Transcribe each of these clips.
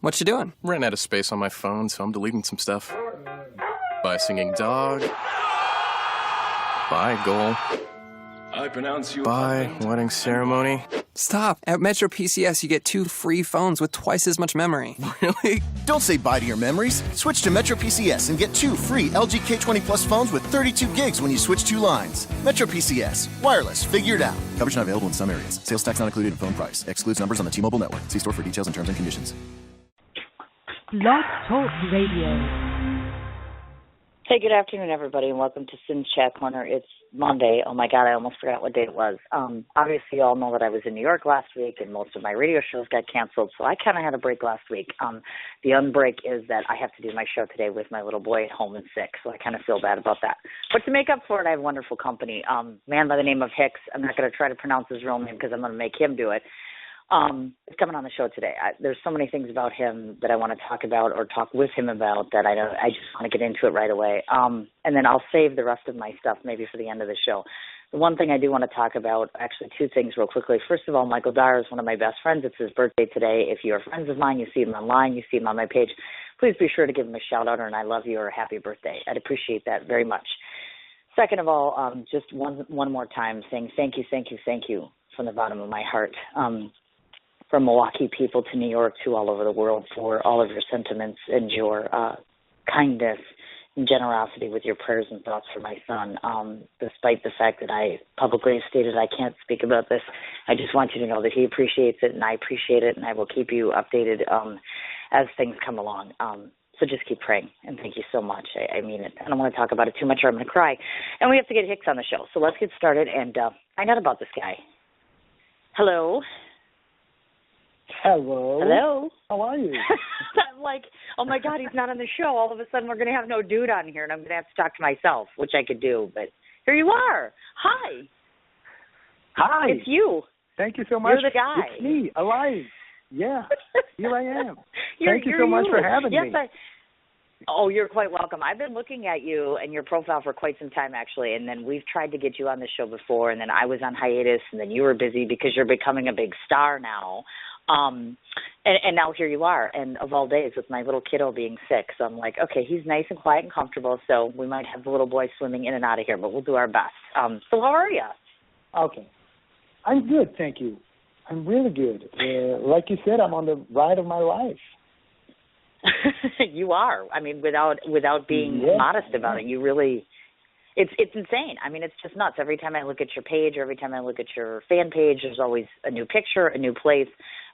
What you doing? Ran out of space on my phone, so I'm deleting some stuff. Bye, singing dog. Bye, goal. I pronounce you. Bye, wedding ceremony. Stop. At Metro PCS, you get 2 free phones with twice as much memory. Really? Don't say bye to your memories. Switch to Metro PCS and get 2 free LG K20 Plus phones with 32 gigs when you switch 2 lines. Metro PCS. Wireless. Figure it out. Coverage not available in some areas. Sales tax not included in phone price. Excludes numbers on the T-Mobile network. See store for details and terms and conditions. Blog Talk Radio. Hey, good afternoon, everybody, and welcome to Sin's Chat Corner. It's Monday. Oh, my God, I almost forgot what day it was. Obviously, you all know that I was in New York last week, and most of my radio shows got canceled, so I kind of had a break last week. The unbreak is that I have to do my show today with my little boy at home and sick, so I kind of feel bad about that. But to make up for it, I have wonderful company. Man by the name of Hicks. I'm not going to try to pronounce his real name because I'm going to make him do it. Is coming on the show today. There's so many things about him that I want to talk about or talk with him about that I just want to get into it right away. And then I'll save the rest of my stuff maybe for the end of the show. The one thing I do want to talk about, actually 2 things real quickly. First of all, Michael Dyer is one of my best friends. It's his birthday today. If you are friends of mine, you see him online, you see him on my page, please be sure to give him a shout out or an I love you or a happy birthday. I'd appreciate that very much. Second of all, just one more time saying thank you from the bottom of my heart. From Milwaukee people to New York to all over the world for all of your sentiments and your kindness and generosity with your prayers and thoughts for my son. Despite the fact that I publicly stated I can't speak about this, I just want you to know that he appreciates it and I appreciate it, and I will keep you updated as things come along. So just keep praying, and thank you so much. I mean it. I don't want to talk about it too much or I'm going to cry. And we have to get Hicks on the show. So let's get started and find out about this guy. Hello. Hello. How are you? I'm like, oh, my God, he's not on the show. All of a sudden we're going to have no dude on here, and I'm going to have to talk to myself, which I could do. But here you are. Hi. Hi. It's you. Thank you so much. You're the guy. It's me, alive. Yeah, here I am. Thank you you're so much you. for having me. Oh, you're quite welcome. I've been looking at you and your profile for quite some time, actually, and then we've tried to get you on the show before, and then I was on hiatus, and then you were busy because you're becoming a big star now. And now here you are, and of all days with my little kiddo being sick. So I'm like, okay, he's nice and quiet and comfortable, so we might have the little boy swimming in and out of here, but we'll do our best. So how are you? Okay. I'm good, thank you. I'm really good. Like you said, I'm on the ride of my life. You are. I mean, without being modest about it, you really... It's insane. I mean, it's just nuts. Every time I look at your page or every time I look at your fan page, there's always a new picture, a new place,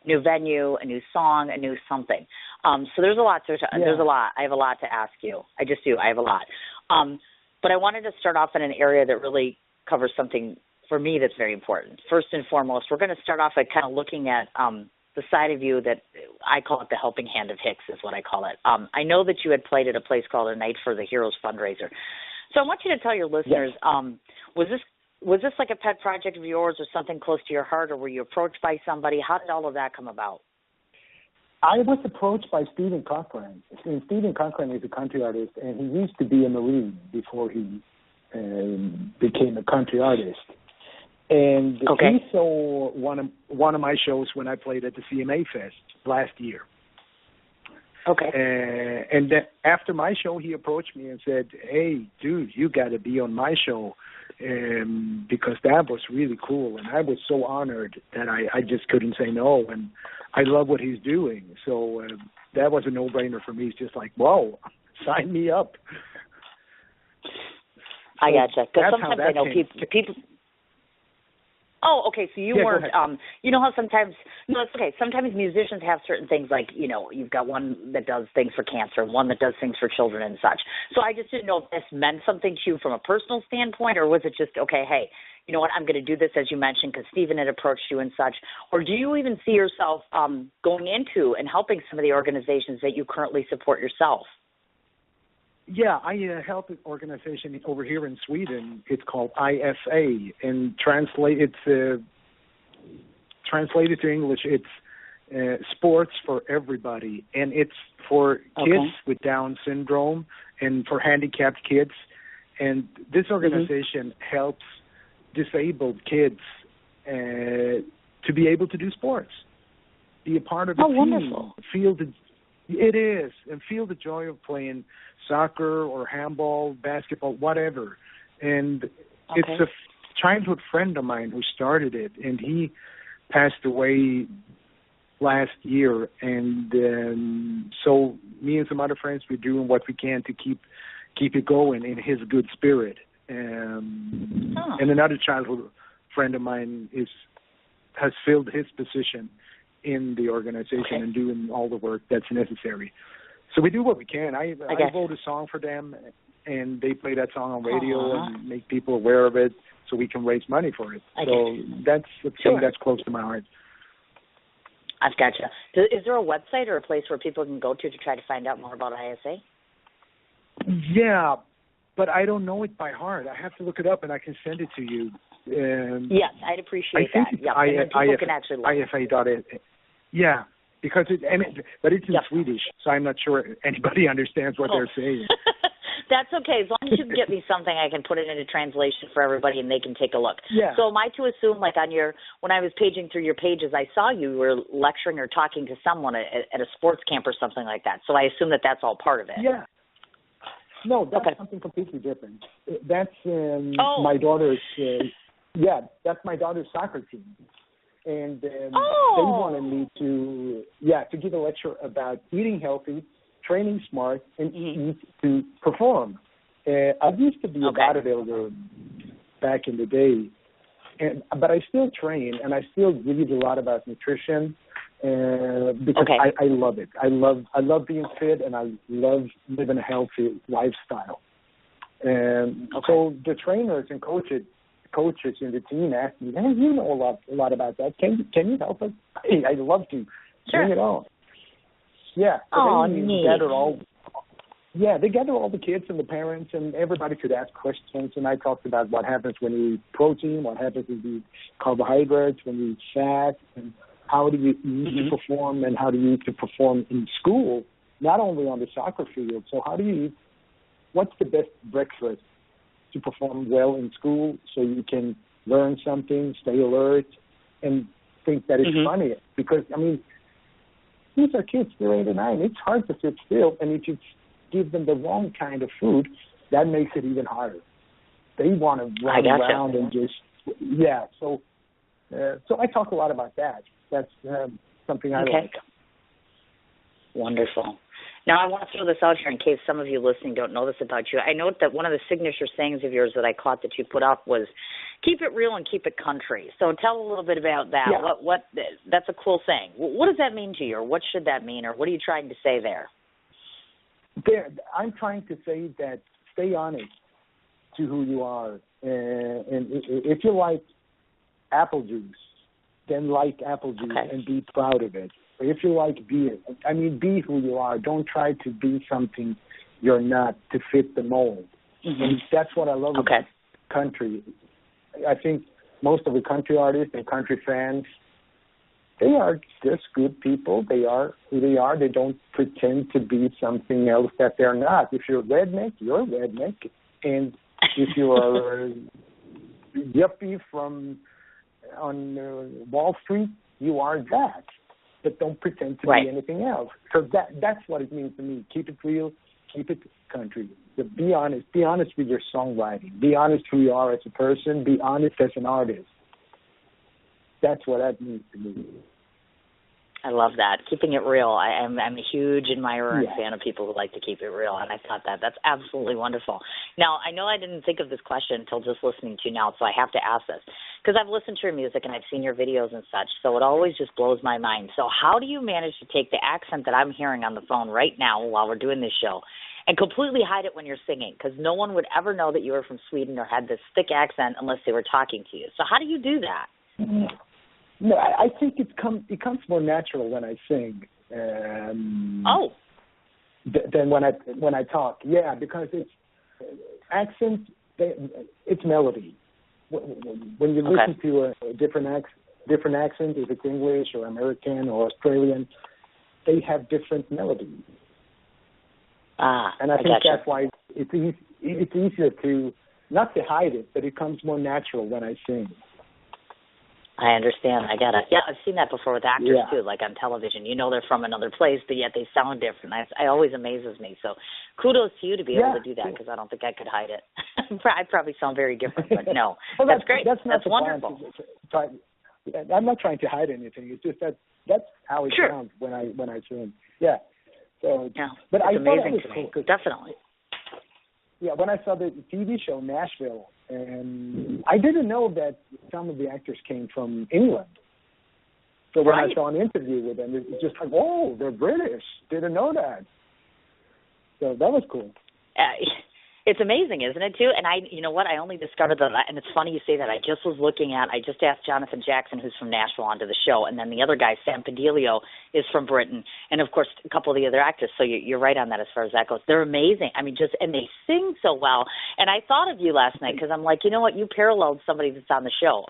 a new venue, a new song, a new something. So there's a lot. There's a lot. I have a lot to ask you. I just do. I have a lot. But I wanted to start off in an area that really covers something for me that's very important. First and foremost, we're going to start off by kind of looking at the side of you that I call it the helping hand of Hicks is what I call it. I know that you had played at a place called A Night for the Heroes fundraiser. So I want you to tell your listeners, was this like a pet project of yours or something close to your heart, or were you approached by somebody? How did all of that come about? I was approached by Stephen Cochran. And Stephen Cochran is a country artist, and he used to be a Marine before he became a country artist. And he saw one of my shows when I played at the CMA Fest last year. Okay. And then after my show, he approached me and said, hey, dude, you got to be on my show because that was really cool. And I was so honored that I just couldn't say no. And I love what he's doing. So that was a no-brainer for me. It's just like, whoa, sign me up. I gotcha. Because sometimes I know people – Oh, okay. So you weren't. You know how sometimes it's okay. Sometimes musicians have certain things like you've got one that does things for cancer, one that does things for children and such. So I just didn't know if this meant something to you from a personal standpoint, or was it just okay? Hey, you know what? I'm going to do this as you mentioned because Stephen had approached you and such. Or do you even see yourself going into and helping some of the organizations that you currently support yourself? Yeah, I help an organization over here in Sweden. It's called IFA, and translated to English, it's Sports for Everybody, and it's for kids with Down syndrome and for handicapped kids. And this organization helps disabled kids to be able to do sports, be a part of the team, wonderful. It is, and feel the joy of playing soccer or handball, basketball, whatever. And it's a childhood friend of mine who started it, and he passed away last year. And so me and some other friends, we're doing what we can to keep it going in his good spirit. And another childhood friend of mine has filled his position in the organization and doing all the work that's necessary. So we do what we can. I wrote a song for them, and they play that song on radio and make people aware of it so we can raise money for it. So that's the thing that's close to my heart. I've gotcha. Is there a website or a place where people can go to try to find out more about ISA? Yeah, but I don't know it by heart. I have to look it up, and I can send it to you. Yes, I'd appreciate that. Yeah, and then people can actually look. IFA.it. Yeah, because but it's in Swedish, so I'm not sure anybody understands what they're saying. That's okay. As long as you can get me something, I can put it into translation for everybody, and they can take a look. Yeah. So am I to assume, like when I was paging through your pages, I saw you were lecturing or talking to someone at a sports camp or something like that. So I assume that that's all part of it. Yeah. No, that's something completely different. That's my daughter's. That's my daughter's soccer team. And they wanted me to give a lecture about eating healthy, training smart, and eat to perform. I used to be a bodybuilder back in the day, but I still train, and I still read a lot about nutrition because I love it. I love being fit, and I love living a healthy lifestyle. And so the trainers and coaches in the team asked me, "Hey, you know a lot about that. Can you help us?" Hey, I'd love to. Sure. Bring it on. Yeah. So they gather all the kids and the parents, and everybody could ask questions. And I talked about what happens when you eat protein, what happens when you eat carbohydrates, when you eat fat, and how do you eat to perform, and how do you eat to perform in school, not only on the soccer field. So how do you eat? What's the best breakfast to perform well in school so you can learn something, stay alert, and think that it's funny? Because, I mean, these are kids, they're 8 or 9. It's hard to sit still, and if you give them the wrong kind of food, that makes it even harder. They want to run around and just, So I talk a lot about that. That's something I like. Wonderful. Now, I want to throw this out here in case some of you listening don't know this about you. I note that one of the signature sayings of yours that I caught that you put up was, keep it real and keep it country. So tell a little bit about that. Yeah. What that's a cool saying. What does that mean to you, or what should that mean, or what are you trying to say there? I'm trying to say that stay honest to who you are. And if you like apple juice, then like apple juice and be proud of it. If you like beer, be who you are. Don't try to be something you're not to fit the mold. And that's what I love about country. I think most of the country artists and country fans, they are just good people. They are who they are. They don't pretend to be something else that they're not. If you're a redneck, you're a redneck. And if you are a yuppie on Wall Street, you are that. But don't pretend to be anything else. So that's what it means to me. Keep it real, keep it country. Be honest. Be honest with your songwriting. Be honest who you are as a person. Be honest as an artist. That's what that means to me. I love that. Keeping it real. I'm a huge admirer and fan of people who like to keep it real, and I thought that's absolutely wonderful. Now, I know I didn't think of this question until just listening to you now, so I have to ask this, because I've listened to your music and I've seen your videos and such, so it always just blows my mind. So how do you manage to take the accent that I'm hearing on the phone right now while we're doing this show and completely hide it when you're singing? Because no one would ever know that you were from Sweden or had this thick accent unless they were talking to you. So how do you do that? No, I think it comes more natural when I sing. Than when I talk. Yeah, because it's accent. It's melody. When you listen to a different accent, if it's English or American or Australian, they have different melodies. And I think that's why it's easier to not to hide it, but it comes more natural when I sing. I understand. I got it. Yeah, I've seen that before with actors, too, like on television. You know they're from another place, but yet they sound different. It always amazes me. So kudos to you to be able to do that, because I don't think I could hide it. I'd probably sound very different, but no. Well, that's great. That's wonderful. I'm not trying to hide anything. It's just that's how it sounds when I sing. Yeah. So, yeah, but it's I amazing thought to me. 'cause, Definitely. Yeah, when I saw the TV show Nashville, and I didn't know that some of the actors came from England. So when I saw an interview with them, it was just like, oh, they're British. Didn't know that. So that was cool. It's amazing, isn't it, too? And you know what? I only discovered that, and it's funny you say that. I just asked Jonathan Jackson, who's from Nashville, onto the show, and then the other guy, Sam Padilio, is from Britain, and of course a couple of the other actors. So you're right on that as far as that goes. They're amazing. I mean, and they sing so well. And I thought of you last night because I'm like, you know what? You paralleled somebody that's on the show.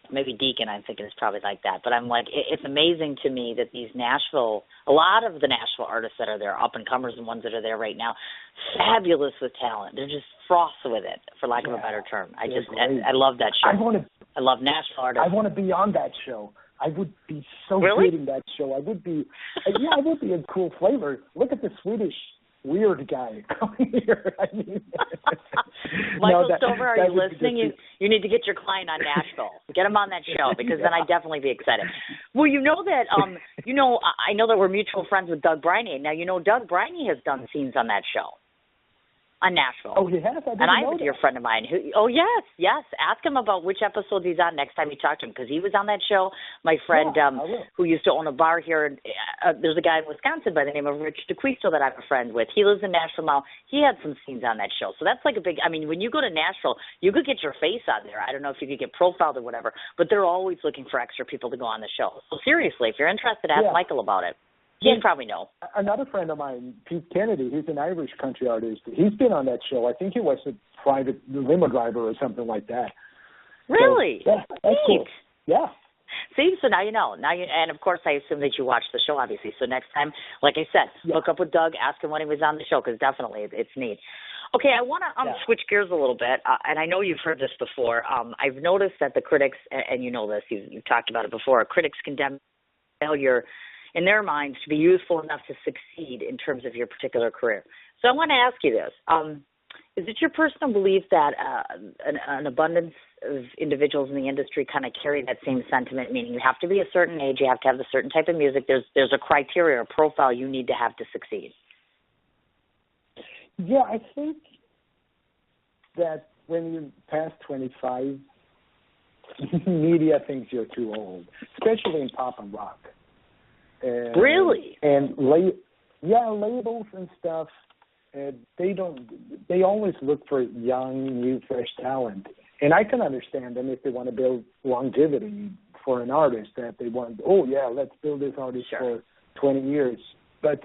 Maybe Deacon, I'm thinking, is probably like that. But I'm like, it's amazing to me that a lot of the Nashville artists that are there, up-and-comers and ones that are there right now, fabulous with talent. They're just froth with it, for lack of a better term. I love that show. I love Nashville artists. I want to be on that show. I would be so really? good in that show. I would be a cool flavor. Look at the Swedish weird guy coming here. I mean, Michael Stover, are you listening? You need to get your client on Nashville. Get him on that show, because then I'd definitely be excited. Well, you know that, I know that we're mutual friends with Doug Briney. Now, Doug Briney has done scenes on that show. On Nashville. Oh, he has? And I'm a dear friend of mine yes. Ask him about which episodes he's on next time you talk to him, because he was on that show. My friend who used to own a bar here, there's a guy in Wisconsin by the name of Rich DeQuisto that I'm a friend with. He lives in Nashville now. He had some scenes on that show. So that's like when you go to Nashville, you could get your face on there. I don't know if you could get profiled or whatever, but they're always looking for extra people to go on the show. So seriously, if you're interested, ask Michael about it. He'd probably know. Another friend of mine, Pete Kennedy, he's an Irish country artist. He's been on that show. I think he was a private limo driver or something like that. Really? So, that's cool. Yeah. See, so now you know. And of course, I assume that you watched the show, obviously. So next time, like I said, hook up with Doug, ask him when he was on the show, because definitely it's neat. Okay, I want to switch gears a little bit, and I know you've heard this before. I've noticed that the critics, and you know this, you've talked about it before, critics condemn failure in their minds to be useful enough to succeed in terms of your particular career. So I want to ask you this. Is it your personal belief that an abundance of individuals in the industry kind of carry that same sentiment, meaning you have to be a certain age, you have to have a certain type of music, there's a criteria, a profile you need to have to succeed? Yeah, I think that when you pass 25, media thinks you're too old, especially in pop and rock. Really? And labels and stuff. They always look for young, new, fresh talent. And I can understand them if they want to build longevity for an artist, that they want, let's build this artist for 20 years. But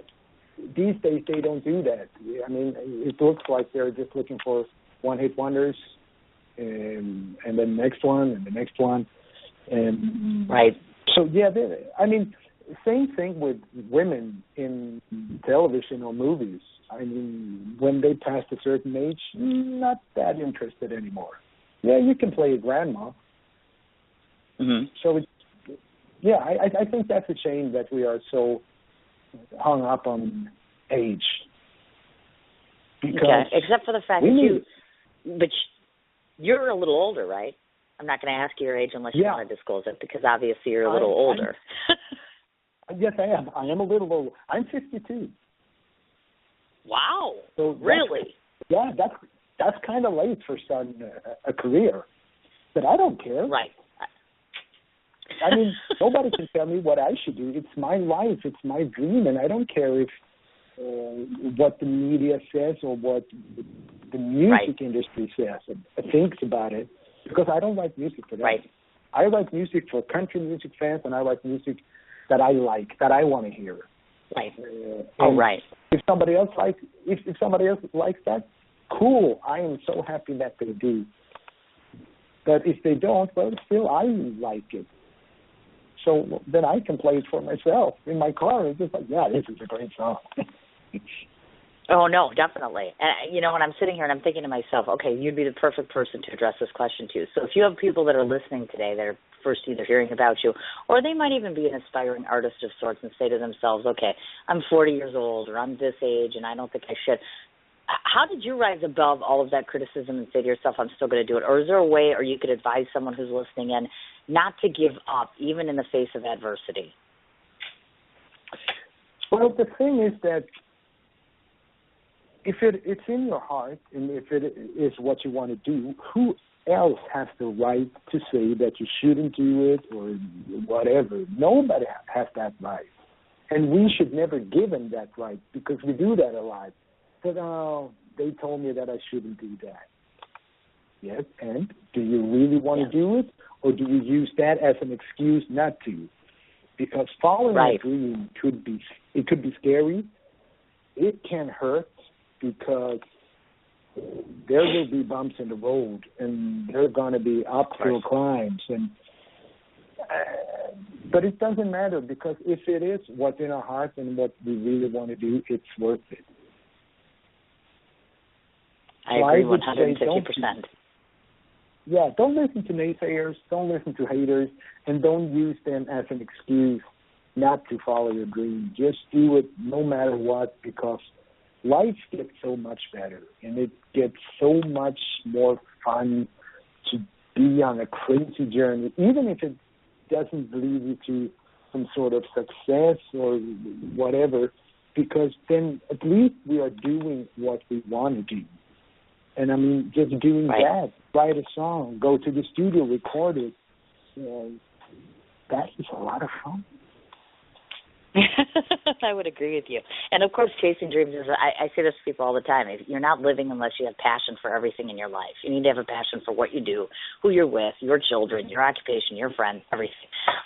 these days they don't do that. I mean, it looks like they're just looking for one-hit wonders, and then the next one and the next one. And right. So, same thing with women in television or movies. I mean, when they pass a certain age, not that interested anymore. Yeah, you can play a grandma. Mm-hmm. So, I think that's a shame that we are so hung up on age. Because except for the fact that you're a little older, right? I'm not going to ask you your age unless you want to disclose it, because obviously you're a little older. Yes, I am. I am a little older. I'm 52. Wow. So really? That's kind of late for starting a career. But I don't care. Right. I mean, nobody can tell me what I should do. It's my life. It's my dream, and I don't care if what the media says or what the music industry says and thinks about it, because I don't write music for that. Right. I write music for country music fans, and I write music that I like, that I want to hear. Right. Right. If somebody else likes that, cool. I am so happy that they do. But if they don't, well, still I like it. So then I can play it for myself in my car. It's just like, this is a great song. Oh, no, definitely. And, when I'm sitting here and I'm thinking to myself, okay, you'd be the perfect person to address this question to. So if you have people that are listening today that are first either hearing about you, or they might even be an aspiring artist of sorts and say to themselves, okay, I'm 40 years old or I'm this age and I don't think I should. How did you rise above all of that criticism and say to yourself, I'm still going to do it? Or is there a way, or you could advise someone who's listening in not to give up even in the face of adversity? Well, the thing is that if it's in your heart and if it is what you want to do, who else has the right to say that you shouldn't do it or whatever? Nobody has that right. And we should never give them that right because we do that a lot. But, they told me that I shouldn't do that. Yes, and do you really want to do it, or do you use that as an excuse not to? Because following a dream could be scary. It can hurt because there will be bumps in the road, and there are going to be uphill climbs, and but it doesn't matter because if it is what's in our heart and what we really want to do, it's worth it. I agree 150%. Don't listen to naysayers, don't listen to haters, and don't use them as an excuse not to follow your dream. Just do it no matter what, because life gets so much better, and it gets so much more fun to be on a crazy journey, even if it doesn't lead you to some sort of success or whatever, because then at least we are doing what we want to do. And I mean, just doing that, write a song, go to the studio, record it, that is a lot of fun. I would agree with you. And, of course, chasing dreams is, I say this to people all the time, you're not living unless you have passion for everything in your life. You need to have a passion for what you do, who you're with, your children, your occupation, your friends, everything.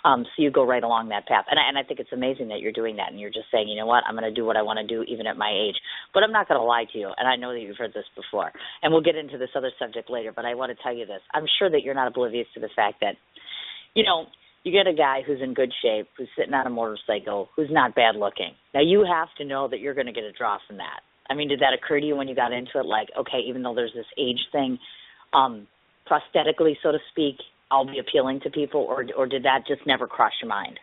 So you go right along that path. And I think it's amazing that you're doing that, and you're just saying, you know what, I'm going to do what I want to do even at my age. But I'm not going to lie to you, and I know that you've heard this before. And we'll get into this other subject later, but I want to tell you this. I'm sure that you're not oblivious to the fact that, you get a guy who's in good shape, who's sitting on a motorcycle, who's not bad looking. Now, you have to know that you're going to get a draw from that. I mean, did that occur to you when you got into it? Like, okay, even though there's this age thing, prosthetically, so to speak, I'll be appealing to people, or did that just never cross your mind?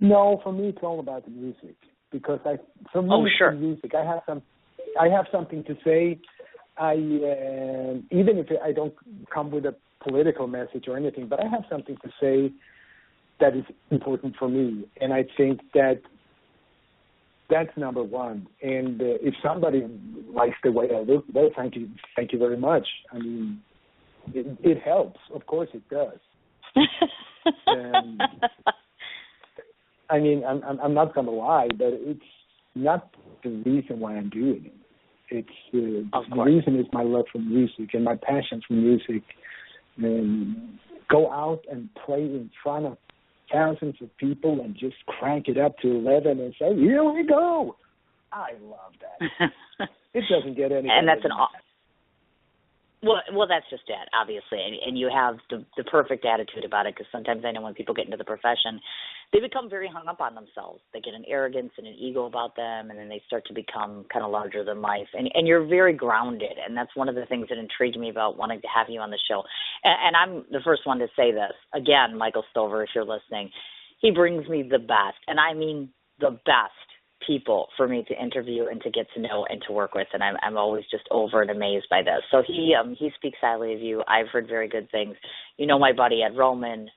No, for me, it's all about the music. Because music, I have something to say. Even if I don't come with a political message or anything, but I have something to say that is important for me, and I think that's number one. And if somebody likes the way I look, well, thank you very much. I mean, it helps. Of course, it does. I mean, I'm not going to lie, but it's not the reason why I'm doing it. It's the reason is my love for music and my passion for music. And go out and play in front of thousands of people and just crank it up to 11 and say, here we go. I love that. It doesn't get any better. And that's Well, that's just it, obviously, and you have the perfect attitude about it, because sometimes I know when people get into the profession, they become very hung up on themselves. They get an arrogance and an ego about them, and then they start to become kind of larger than life. And you're very grounded, and that's one of the things that intrigued me about wanting to have you on the show. And I'm the first one to say this. Again, Michael Stover, if you're listening, he brings me the best, and I mean the best people for me to interview and to get to know and to work with, and I'm always just over and amazed by this. So he speaks highly of you. I've heard very good things. You know, my buddy Ed Roman,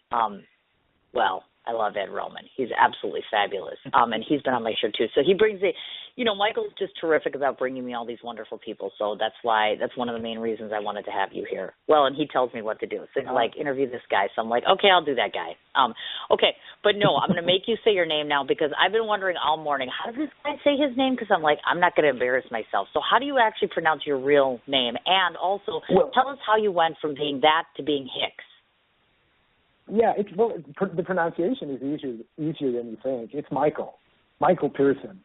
I love Ed Roman. He's absolutely fabulous, and he's been on my show too. So he brings Michael's just terrific about bringing me all these wonderful people. So that's one of the main reasons I wanted to have you here. Well, and he tells me what to do. So he's like, interview this guy. So I'm like, okay, I'll do that guy. Okay, but no, I'm going to make you say your name now, because I've been wondering all morning, how does this guy say his name? Because I'm like, I'm not going to embarrass myself. So how do you actually pronounce your real name? And also, tell us how you went from being that to being Hicks. Yeah, the pronunciation is easier than you think. It's Michael Pearson.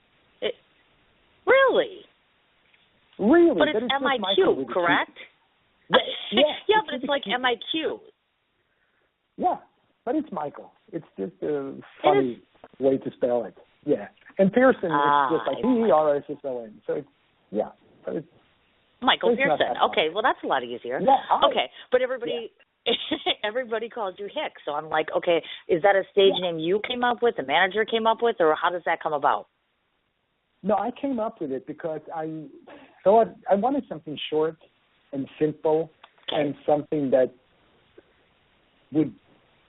Really? Really? But it's M-I-Q, correct? Yeah, but it's like M-I-Q. Yeah, but it's Michael. It's just a funny way to spell it. Yeah. And Pearson is just like Pearson. So it's, yeah. So it's, Michael Pearson. Okay, well, that's a lot easier. Yeah, okay, but everybody everybody calls you Hicks. So I'm like, okay, is that a stage name you came up with, the manager came up with, or how does that come about? No, I came up with it because I thought I wanted something short and simple and something that would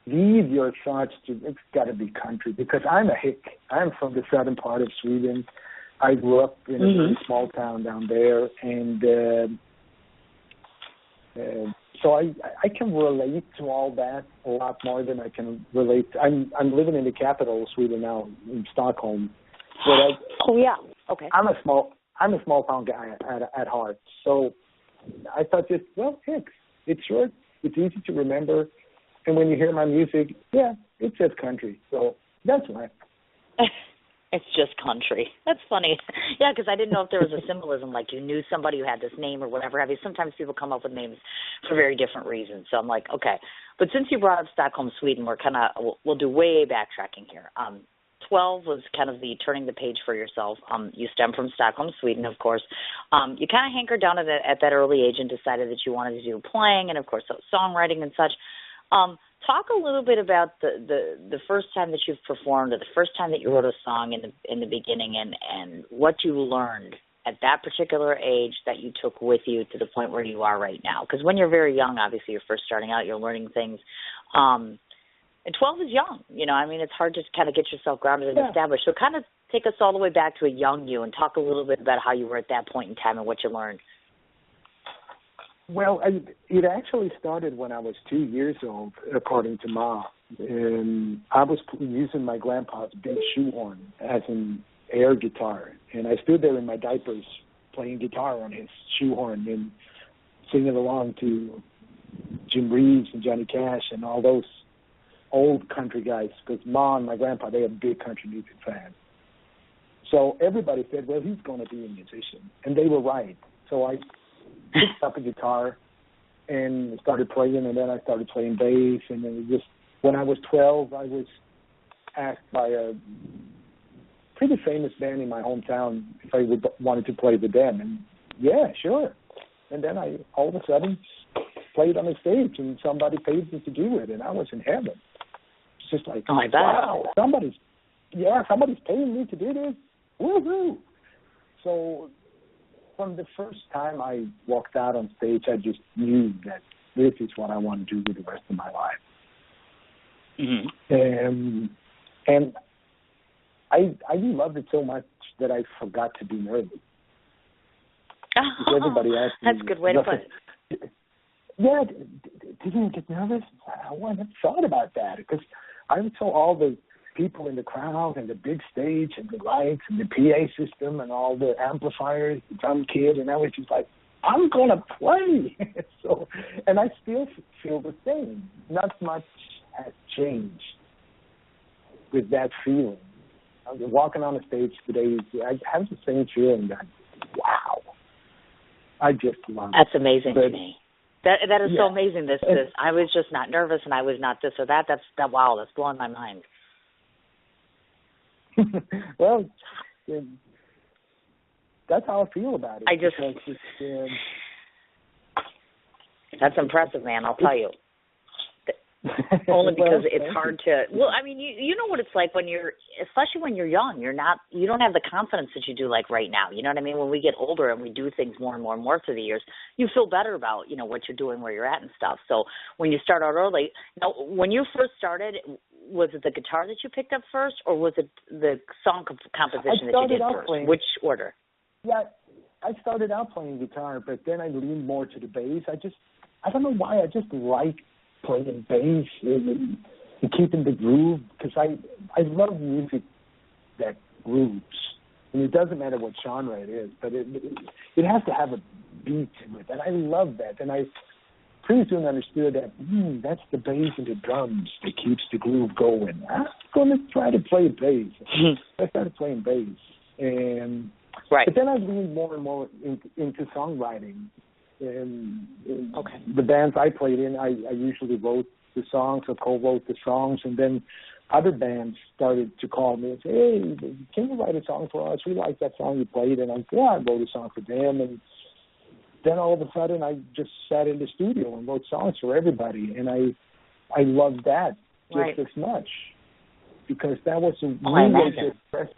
lead your thoughts to, it's got to be country, because I'm a Hick. I'm from the southern part of Sweden. I grew up in a very small town down there, and so I can relate to all that a lot more than I can relate. I'm living in the capital of Sweden now, in Stockholm. But okay. I'm a small town guy at heart. So I thought Hicks. It's short, it's easy to remember, and when you hear my music, it says country. So that's why. It's just country. That's funny. Yeah, because I didn't know if there was a symbolism, like you knew somebody who had this name or whatever have you. Sometimes people come up with names for very different reasons. So I'm like, okay. But since you brought up Stockholm, Sweden, we'll do way backtracking here. 12 was kind of the turning the page for yourself. You stem from Stockholm, Sweden, of course. You kind of hankered down at that early age and decided that you wanted to do playing and, of course, songwriting and such. Talk a little bit about the first time that you've performed, or the first time that you wrote a song in the beginning, and what you learned at that particular age that you took with you to the point where you are right now. Because when you're very young, obviously you're first starting out, you're learning things. And 12 is young, it's hard to kind of get yourself grounded and established. So kind of take us all the way back to a young you and talk a little bit about how you were at that point in time and what you learned. Well, it actually started when I was 2 years old, according to Ma. And I was using my grandpa's big shoehorn as an air guitar. And I stood there in my diapers playing guitar on his shoehorn and singing along to Jim Reeves and Johnny Cash and all those old country guys, because Ma and my grandpa, they are big country music fans. So everybody said, well, he's going to be a musician. And they were right. So I picked up a guitar and started playing, and then I started playing bass. And then when I was 12, I was asked by a pretty famous band in my hometown if I wanted to play with them. And yeah, sure. And then I all of a sudden played on the stage, and somebody paid me to do it, and I was in heaven. It's just like, wow, somebody's paying me to do this. Woohoo! So from the first time I walked out on stage, I just knew that this is what I want to do with the rest of my life. Mm-hmm. And I loved it so much that I forgot to be nervous. Because everybody asked me, that's a good way to put it. Yeah, didn't you get nervous? I hadn't thought about that, because I saw all the people in the crowd and the big stage and the lights and the PA system and all the amplifiers, the drum kit, and I was just like, I'm going to play. So, and I still feel the same. Not much has changed with that feeling. I was walking on the stage today, I have the same feeling that, wow, I just love it. That's amazing to me. That is so amazing. This I was just not nervous, and I was not this or that. Wow, that's blowing my mind. Well, that's how I feel about it. That's impressive, man. I'll tell you. Only because it's hard to. Well, I mean, you know what it's like when especially when you're young. You don't have the confidence that you do like right now. You know what I mean? When we get older and we do things more and more and more through the years, you feel better about what you're doing, where you're at, and stuff. So when you start out early, when you first started, was it the guitar that you picked up first, or was it the song composition that you did first? Which order? Yeah, I started out playing guitar, but then I leaned more to the bass. I don't know why. I just like playing bass and keeping the groove, because I love music that grooves. And it doesn't matter what genre it is, but it has to have a beat to it. And I love that. And I pretty soon understood that that's the bass and the drums that keeps the groove going. I'm going to try to play bass. I started playing bass. And but then I leaned more and more into songwriting. And the bands I played in, I usually wrote the songs or co-wrote the songs, and then other bands started to call me and say, hey, can you write a song for us? We like that song you played. And I said, yeah, I wrote a song for them. And then all of a sudden I just sat in the studio and wrote songs for everybody. And I loved that just as much, because that was a new way to express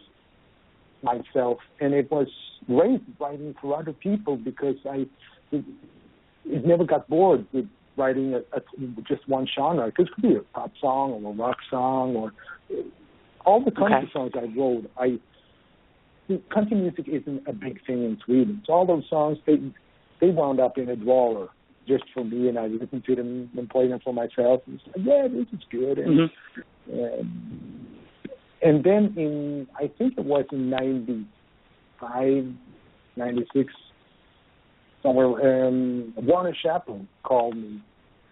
myself. And it was great writing for other people, because it never got bored with writing just one genre. It could be a pop song or a rock song, or all the country songs I wrote. Country music isn't a big thing in Sweden. So all those songs, they wound up in a drawer just for me, and I listened to them and played them for myself. And said, yeah, this is good. And then I think it was in 95, 96, somewhere, Warner Chaplin called me,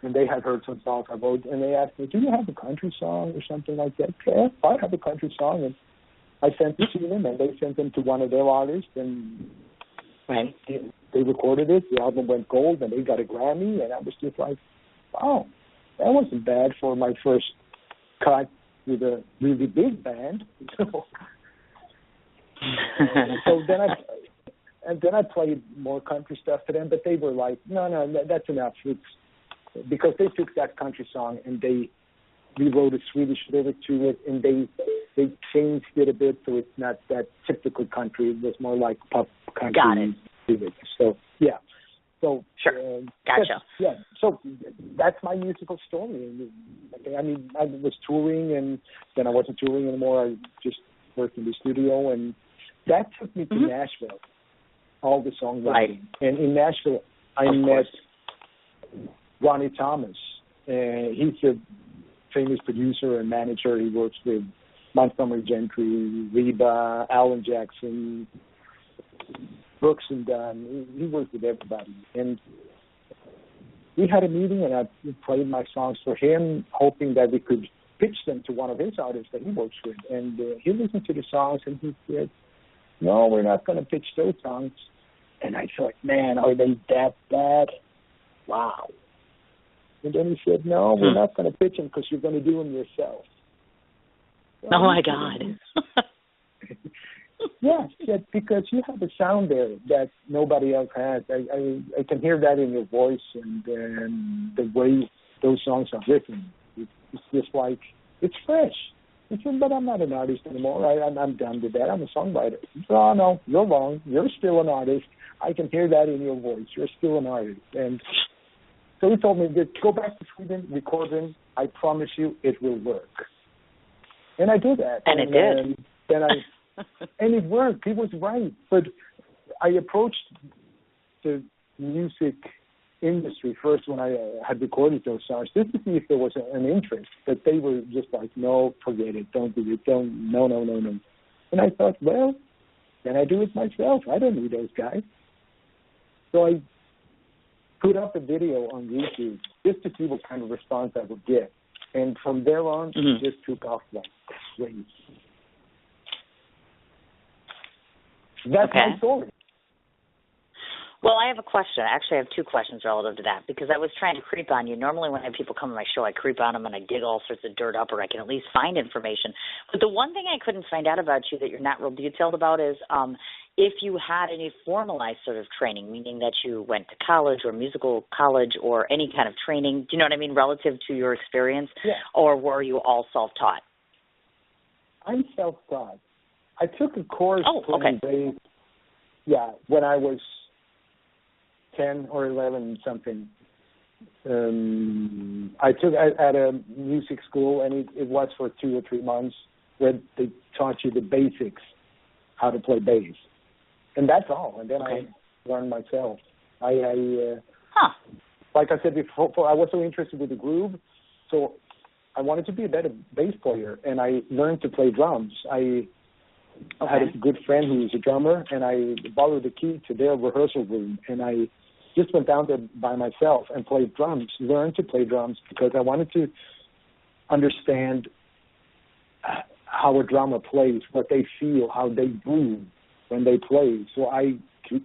and they had heard some songs I wrote, and they asked me, do you have a country song or something like that? Yeah, I have a country song, and I sent it to them, and they sent them to one of their artists, and they recorded it. The album went gold, and they got a Grammy, and I was just like, wow, that wasn't bad for my first cut with a really big band. So then I played more country stuff to them, but they were like, no, that's enough. Because they took that country song and they rewrote a Swedish lyric to it, and they changed it a bit so it's not that typical country. It was more like pop country. Got it. Lyric. So, yeah. So, sure. Gotcha. Yeah. So that's my musical story. I mean, I was touring, and then I wasn't touring anymore. I just worked in the studio, and that took me to Nashville. All the songwriting. And in Nashville, I met Ronnie Thomas. He's a famous producer and manager. He works with Montgomery Gentry, Reba, Alan Jackson, Brooks and Dunn. He works with everybody. And we had a meeting, and I played my songs for him, hoping that we could pitch them to one of his artists that he works with. And he listened to the songs, and he said, no, we're not going to pitch those songs. And I thought, man, are they that bad? Wow. And then he said, no, we're not going to pitch them because you're going to do them yourself. So oh, my God. Yes, because you have a sound there that nobody else has. I can hear that in your voice and the way those songs are written. It's just like, it's fresh. I said, but I'm not an artist anymore. I'm done with that. I'm a songwriter. Oh, no, you're wrong. You're still an artist. I can hear that in your voice. You're still an artist. And so he told me, go back to Sweden, record them. I promise you it will work. And I did that. And it did. And it worked. He was right. But I approached the music industry first when I had recorded those songs, just to see if there was an interest. But they were just like, no, forget it. Don't do it. No. And I thought, well, then I do it myself. I don't need those guys. So I put up a video on YouTube just to see what kind of response I would get. And from there on, it just took off like crazy. That's my story. Well, I have a question. Actually, I have two questions relative to that, because I was trying to creep on you. Normally when I have people come on my show, I creep on them and I dig all sorts of dirt up, or I can at least find information. But the one thing I couldn't find out about you that you're not real detailed about is if you had any formalized sort of training, meaning that you went to college or musical college or any kind of training, do you know what I mean, relative to your experience? Yeah. Or were you all self-taught? I'm self-taught. I took a course playing bass, when I was 10 or 11 something. I took at a music school, and it was for 2 or 3 months, where they taught you the basics, how to play bass. And that's all. And then I learned myself. Like I said before, I was so interested with the groove, so I wanted to be a better bass player, and I learned to play drums. I had a good friend who was a drummer, and I borrowed the key to their rehearsal room, and I just went down there by myself and played drums, learned to play drums, because I wanted to understand how a drummer plays, what they feel, how they groove when they play, so I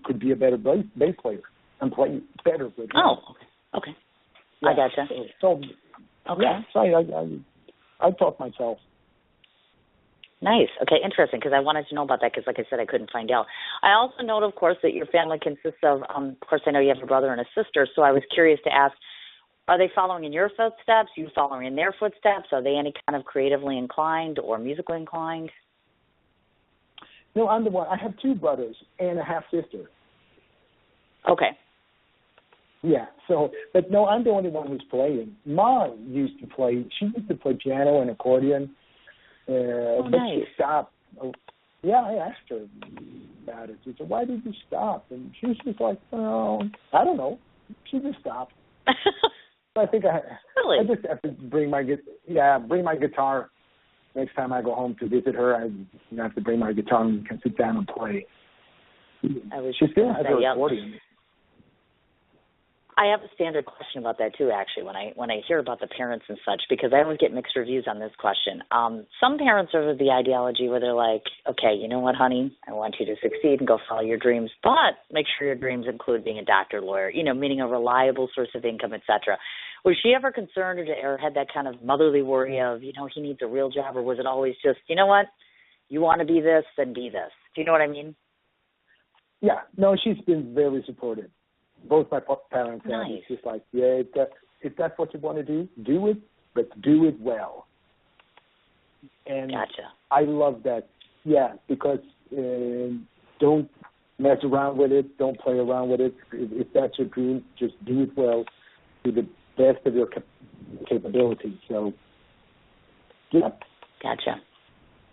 could be a better bass player and play better with drums. Oh, okay. Yeah. I gotcha. So Okay. Yeah, so I taught myself. Nice. Okay, interesting, because I wanted to know about that because, like I said, I couldn't find out. I also note, of course, that your family consists of course, I know you have a brother and a sister, so I was curious to ask, are they following in your footsteps? You following in their footsteps? Are they any kind of creatively inclined or musically inclined? No, I'm the one. I have two brothers and a half-sister. Okay. Yeah, so, but no, I'm the only one who's playing. Mom used to play, she used to play piano and accordion, but nice. she stopped. Yeah, I asked her about it. She said, why did you stop? And she was just like, well, I don't know. She just stopped. I think really? I just have to bring my guitar next time I go home to visit her. I have to bring my guitar and can sit down and play. She still has her accordion. I have a standard question about that too, actually, when I hear about the parents and such, because I always get mixed reviews on this question. Some parents are of the ideology where they're like, okay, you know what, honey, I want you to succeed and go follow your dreams, but make sure your dreams include being a doctor, lawyer, meaning a reliable source of income, etc. Was she ever concerned or had that kind of motherly worry of, he needs a real job, or was it always just, you know what, you want to be this, then be this? Do you know what I mean? Yeah, no, she's been very supportive. Both my parents have. Nice. It's just like, yeah, if that's what you want to do it, but do it well. And gotcha. I love that. Yeah, because don't mess around with it. Don't play around with it. If that's your dream, just do it well to the best of your capability. So, yeah. Gotcha.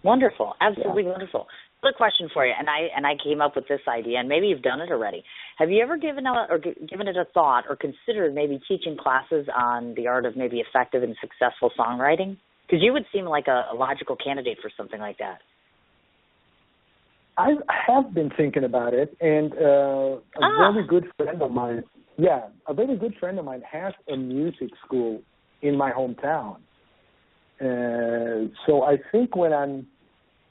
Wonderful. Absolutely wonderful. Another question for you, and I came up with this idea, and maybe you've done it already. Have you ever given it a thought or considered maybe teaching classes on the art of maybe effective and successful songwriting? Because you would seem like a logical candidate for something like that. I have been thinking about it, and a very good friend of mine, has a music school in my hometown. So I think when I'm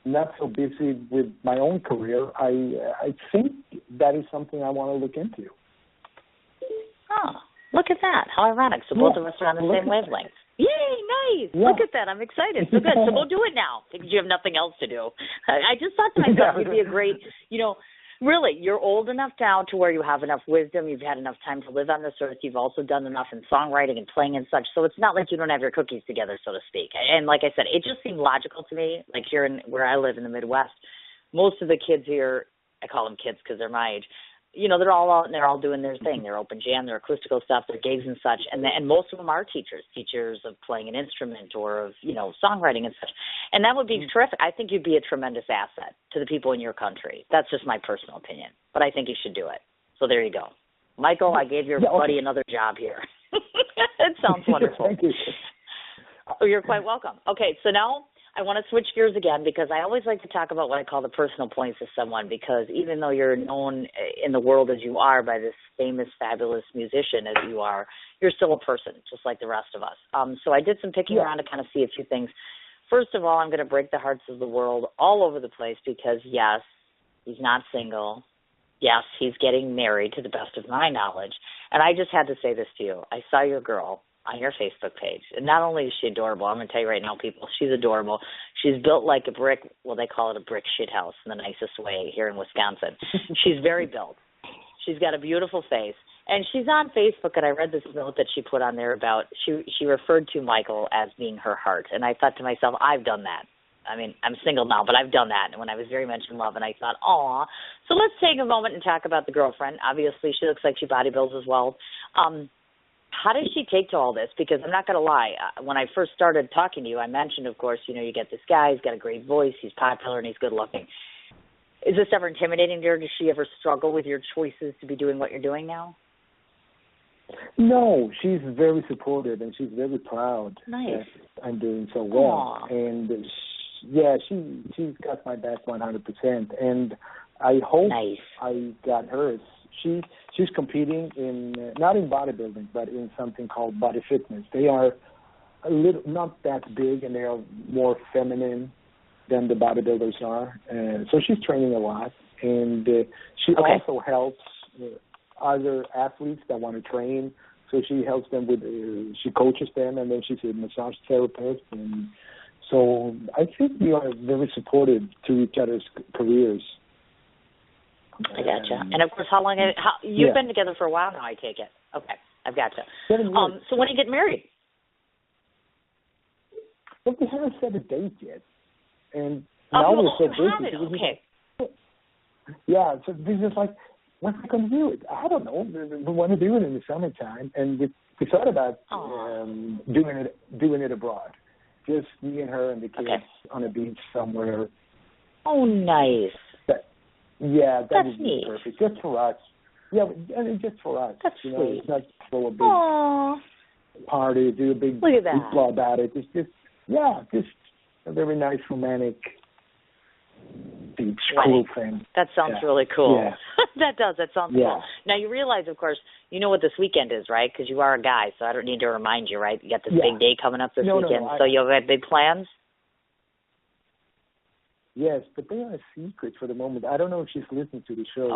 not so busy with my own career, I think that is something I want to look into. Oh, look at that. How ironic. So both of us are on the same wavelength. Yay, nice. Yeah. Look at that. I'm excited. So good. So we'll do it now because you have nothing else to do. I just thought to myself you'd be a great, really, you're old enough now to where you have enough wisdom. You've had enough time to live on this earth. You've also done enough in songwriting and playing and such. So it's not like you don't have your cookies together, so to speak. And like I said, it just seemed logical to me, like here where I live in the Midwest, most of the kids here, I call them kids because they're my age, they're all out and they're all doing their thing. They're open jam, their acoustical stuff, their gigs and such. And most of them are teachers of playing an instrument or of, songwriting and such. And that would be terrific. I think you'd be a tremendous asset to the people in your country. That's just my personal opinion. But I think you should do it. So there you go. Michael, I gave your buddy another job here. It sounds wonderful. Thank you. Oh, you're quite welcome. Okay, so now I want to switch gears again because I always like to talk about what I call the personal points of someone, because even though you're known in the world as you are by this famous, fabulous musician as you are, you're still a person, just like the rest of us. So I did some picking around to kind of see a few things. First of all, I'm going to break the hearts of the world all over the place because, yes, he's not single. Yes, he's getting married to the best of my knowledge. And I just had to say this to you. I saw your girl on your Facebook page. And not only is she adorable, I'm going to tell you right now, people, she's adorable. She's built like a brick, well, they call it a brick shit house in the nicest way here in Wisconsin. She's very built. She's got a beautiful face. And she's on Facebook, and I read this note that she put on there about, she referred to Michael as being her heart. And I thought to myself, I've done that. I mean, I'm single now, but I've done that. And when I was very much in love, and I thought, aw. So let's take a moment and talk about the girlfriend. Obviously, she looks like she bodybuilds as well. How does she take to all this? Because I'm not going to lie. When I first started talking to you, I mentioned, of course, you get this guy. He's got a great voice. He's popular, and he's good looking. Is this ever intimidating to her? Does she ever struggle with your choices to be doing what you're doing now? No, she's very supportive, and she's very proud that I'm doing so well. Aww. And, she's got my back 100%. And I hope I got hers. She's competing in, not in bodybuilding, but in something called body fitness. They are not that big, and they are more feminine than the bodybuilders are. So she's training a lot, and she also helps other athletes that want to train. So she helps them with, she coaches them, and then she's a massage therapist. And so I think we are very supportive to each other's careers. I gotcha. And of course, you've been together for a while now, I take it. Okay, I've gotcha. 7 years. So when do you get married? Well, we haven't set a date yet. And now we're so busy. Okay. Yeah, so this is like, when are we going to do it? I don't know. We want to do it in the summertime, and we thought about doing it abroad. Just me and her and the kids on a beach somewhere. Oh, nice. That would be perfect. Just for us. Yeah, I mean, just for us. That's sweet. It's not throw a big party, do a big blah about it. It's just a very nice romantic beach cool thing. That sounds really cool. Yeah. That sounds cool. Now, you realize, of course, you know what this weekend is, right? Because you are a guy, so I don't need to remind you, right? You got this big day coming up this weekend. So you have big plans? Yes, but they are a secret for the moment. I don't know if she's listening to the show.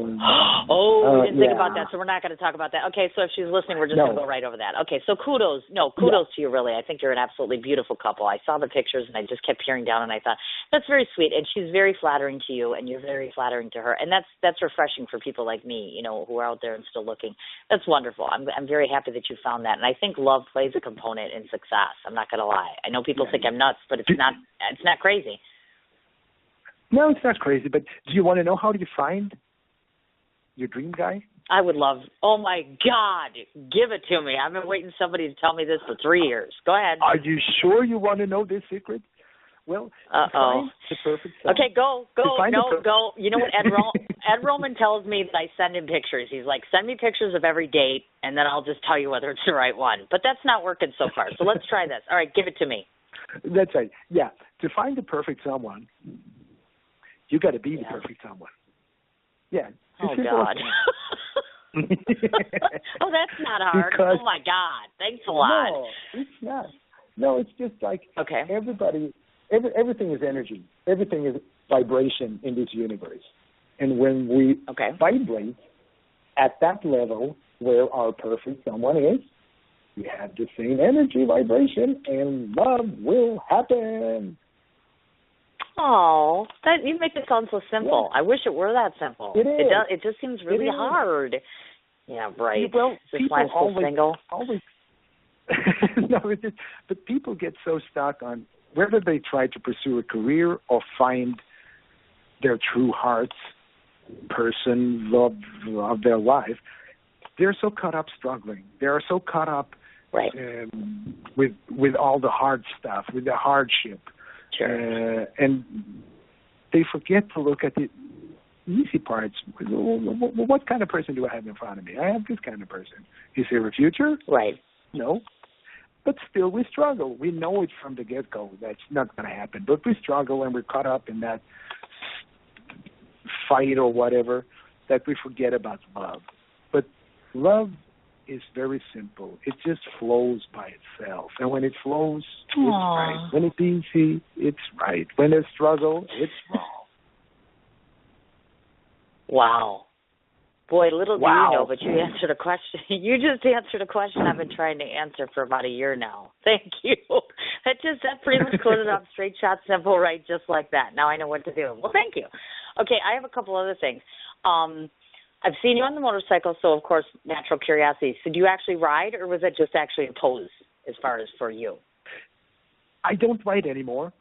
We didn't think about that, so we're not going to talk about that. Okay, so if she's listening, we're just going to go right over that. Okay, so kudos to you, really. I think you're an absolutely beautiful couple. I saw the pictures, and I just kept peering down, and I thought, that's very sweet, and she's very flattering to you, and you're very flattering to her, and that's refreshing for people like me, who are out there and still looking. That's wonderful. I'm very happy that you found that, and I think love plays a component in success. I'm not going to lie. I know people think I'm nuts, but it's not crazy. No, it's not crazy, but do you want to know how do you find your dream guy? I would love, oh my God, give it to me. I've been waiting somebody to tell me this for 3 years. Go ahead. Are you sure you want to know this secret? Well, find the perfect son. Okay, go. You know what, Ed Roman tells me that I send him pictures. He's like, send me pictures of every date, and then I'll just tell you whether it's the right one. But that's not working so far, so let's try this. All right, give it to me. That's right. Yeah, to find the perfect someone, you got to be the perfect someone. Yeah. Oh, God. Oh, that's not hard. Oh, my God. Thanks a lot. No, it's not. No, it's just like everything is energy. Everything is vibration in this universe. And when we vibrate at that level where our perfect someone is, we have the same energy vibration, and love will happen. Oh, you make it sound so simple. Yeah. I wish it were that simple. It is. It just seems really hard. Yeah, right. Well, people always single. No, but people get so stuck on whether they try to pursue a career or find their true heart's person, love of their life. They're so caught up struggling. They are so caught up with all the hard stuff, with the hardship. Sure. And they forget to look at the easy parts. What kind of person do I have in front of me? I have this kind of person. Is there a future? Right. No. But still we struggle. We know it from the get-go. That's not going to happen. But we struggle and we're caught up in that fight or whatever that we forget about love. But love is very simple. It just flows by itself. And when it flows, it's right. When it's easy, it's right. When there's struggle, it's wrong. Wow. Boy, little do you know, but you answered a question. You just answered a question I've been trying to answer for about a year now. Thank you. That pretty much closed it up, straight shot, simple, right, just like that. Now I know what to do. Well, thank you. Okay, I have a couple other things. I've seen you on the motorcycle, so of course, natural curiosity. So do you actually ride, or was it just actually a pose as far as for you? I don't ride anymore.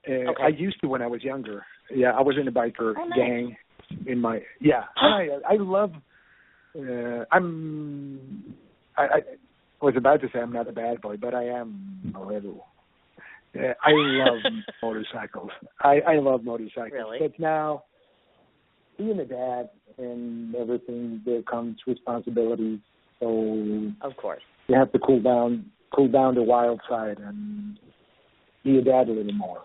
I used to when I was younger. Yeah, I was in a biker gang. I love. I was about to say I'm not a bad boy, but I am a little. I love motorcycles. I love motorcycles. Really? But now, being a dad and everything, there comes responsibilities. So of course, you have to cool down the wild side and be a dad a little more.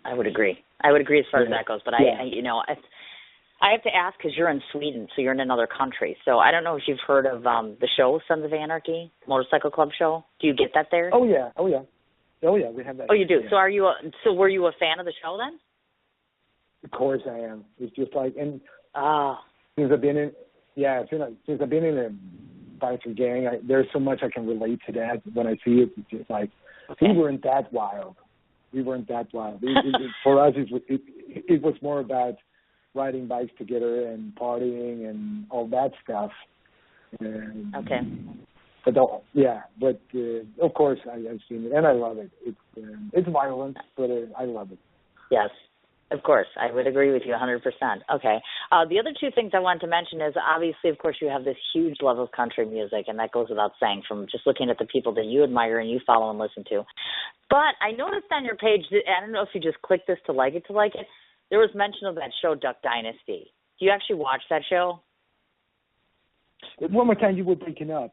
I would agree as far as that goes. But I have to ask because you're in Sweden, so you're in another country. So I don't know if you've heard of the show Sons of Anarchy, motorcycle club show. Do you get that there? Oh yeah, we have that. Oh, you do. Yeah. So were you a fan of the show then? Of course I am. It's just like, and since I've been Yeah, since I've been in a biker gang, there's so much I can relate to that. When I see it, it's just like, we weren't that wild. For us, it was more about riding bikes together and partying and all that stuff. Okay. But of course I've seen it and I love it. It's violent, but I love it. Yes, of course. I would agree with you 100%. Okay. The other two things I wanted to mention is obviously, of course, you have this huge love of country music, and that goes without saying from just looking at the people that you admire and you follow and listen to. But I noticed on your page, I don't know if you just clicked this to like it, there was mention of that show Duck Dynasty. Do you actually watch that show? One more time, you were breaking up.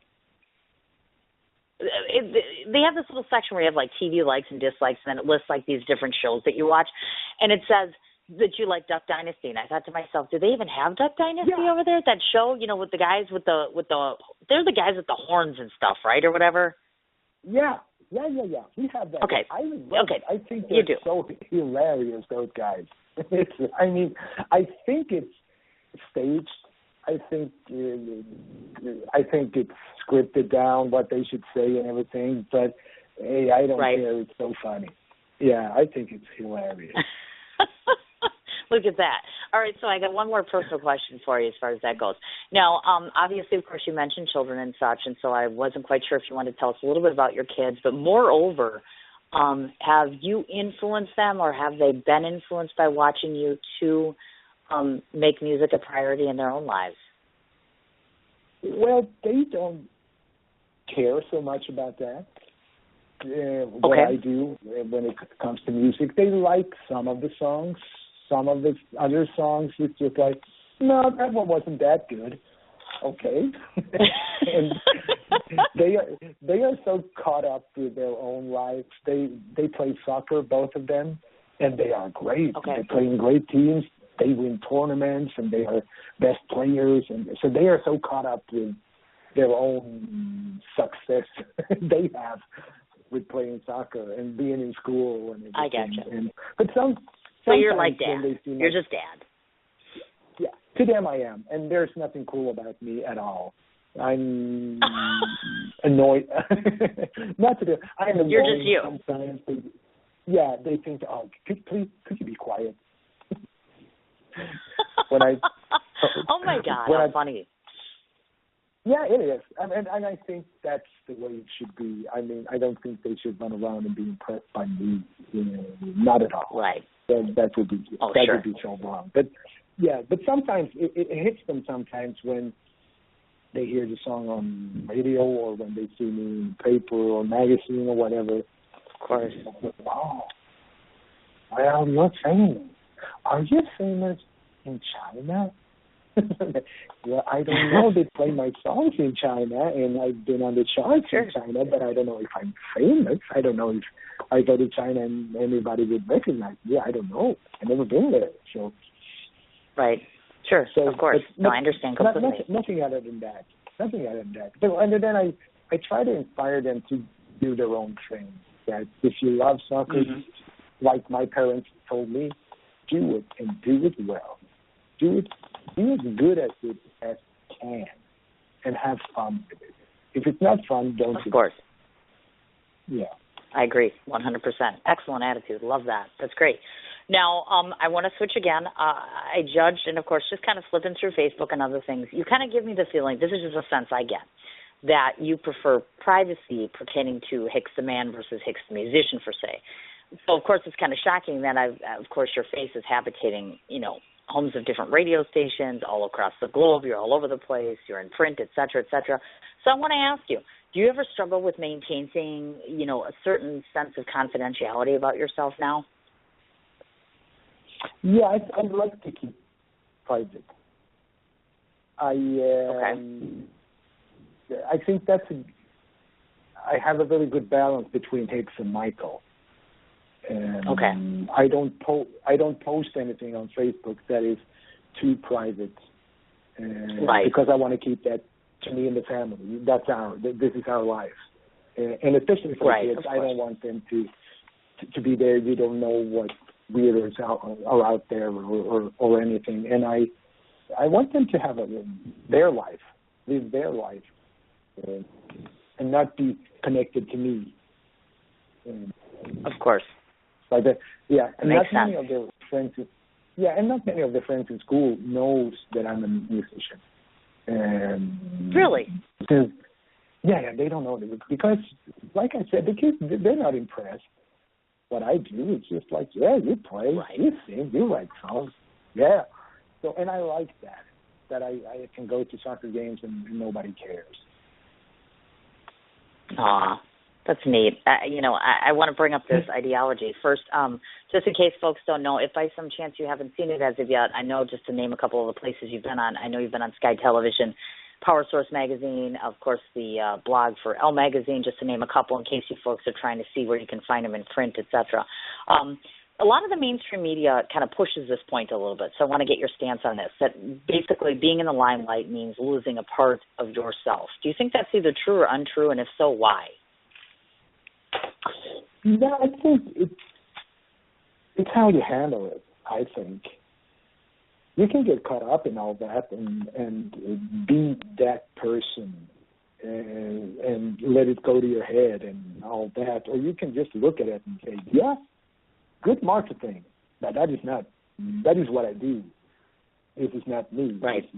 They have this little section where you have like TV likes and dislikes, and then it lists like these different shows that you watch, and it says that you like Duck Dynasty. And I thought to myself, do they even have Duck Dynasty over there? That show, with the guys with the they're the guys with the horns and stuff, right, or whatever. Yeah. We have that. Okay. I love it. I think you they're do. so hilarious, those guys. I think it's staged. I think it's scripted down what they should say and everything. But hey, I don't care. It's so funny. Yeah, I think it's hilarious. Look at that. All right, so I got one more personal question for you as far as that goes. Now, obviously, of course, you mentioned children and such, and so I wasn't quite sure if you wanted to tell us a little bit about your kids. But moreover, have you influenced them, or have they been influenced by watching you to make music a priority in their own lives? Well, they don't care so much about that. What I do when it comes to music, they like some of the songs. Some of the other songs, it's just like, no, that one wasn't that good. Okay. And they are so caught up with their own lives. They play soccer, both of them, and they are great. Okay. They play in great teams. They win tournaments, and they are best players. And so they are so caught up with their own success they have with playing soccer and being in school and everything. I gotcha. But so you're like Dad. You're just Dad. Yeah, to them I am. And there's nothing cool about me at all. I'm annoyed. Not to them. I am annoyed. You're just you. Sometimes. They think, could you be quiet? Oh, my God, how funny. Yeah, it is. And I think that's the way it should be. I mean, I don't think they should run around and be impressed by me. Not at all. Right. That would be would be so wrong. But sometimes it hits them sometimes when they hear the song on radio or when they see me in paper or magazine or whatever. Of course. Oh, well, you're famous. Are you famous in China? Well, I don't know. They play my songs in China, and I've been on the charts in China, but I don't know if I'm famous. I don't know if I go to China and anybody would recognize me. I don't know. I've never been there. So. Right. Sure. So, of course. I understand completely. Nothing other than that. But, and then I try to inspire them to do their own thing. That if you love soccer, like my parents told me, do it and do it well. Do it. Be as good at it as you can, and have fun with it. If it's not fun, don't do it. Of course. Yeah. I agree, 100%. Excellent attitude. Love that. That's great. Now, I want to switch again. I judged, and of course, just kind of flipping through Facebook and other things, you kind of give me the feeling, this is just a sense I get, that you prefer privacy pertaining to Hicks the man versus Hicks the musician, per se. So, of course, it's kind of shocking that, of course, your face is habitating, homes of different radio stations all across the globe. You're all over the place. You're in print, et cetera, et cetera. So I want to ask you, do you ever struggle with maintaining, a certain sense of confidentiality about yourself now? Yeah, I'd like to keep private. I think I have a very good balance between Hicks and Michael. I don't post anything on Facebook that is too private, because I want to keep that to me and the family. This is our life, and especially for kids, I don't want them to be there. You don't know what weirdos are out there or anything. And I want them to have their life, live their life, and not be connected to me. Of course. Like that, yeah. And not makes many sense. of their friends. And not many of their friends in school knows that I'm a musician. Really? Because, they don't know because, like I said, the kids, they're not impressed. What I do is just like, you play, you sing, you write songs, So, and I like that I can go to soccer games and nobody cares. Aw, that's neat. I want to bring up this ideology. First, just in case folks don't know, if by some chance you haven't seen it as of yet, I know just to name a couple of the places you've been on. I know you've been on Sky Television, Power Source Magazine, of course the blog for Elle Magazine, just to name a couple in case you folks are trying to see where you can find them in print, etc. A lot of the mainstream media kind of pushes this point a little bit, so I want to get your stance on this, that basically being in the limelight means losing a part of yourself. Do you think that's either true or untrue, and if so, why? Yeah, I think it's how you handle it, I think. You can get caught up in all that and be that person and let it go to your head and all that, or you can just look at it and say, good marketing, but that is what I do. It is not me. Right.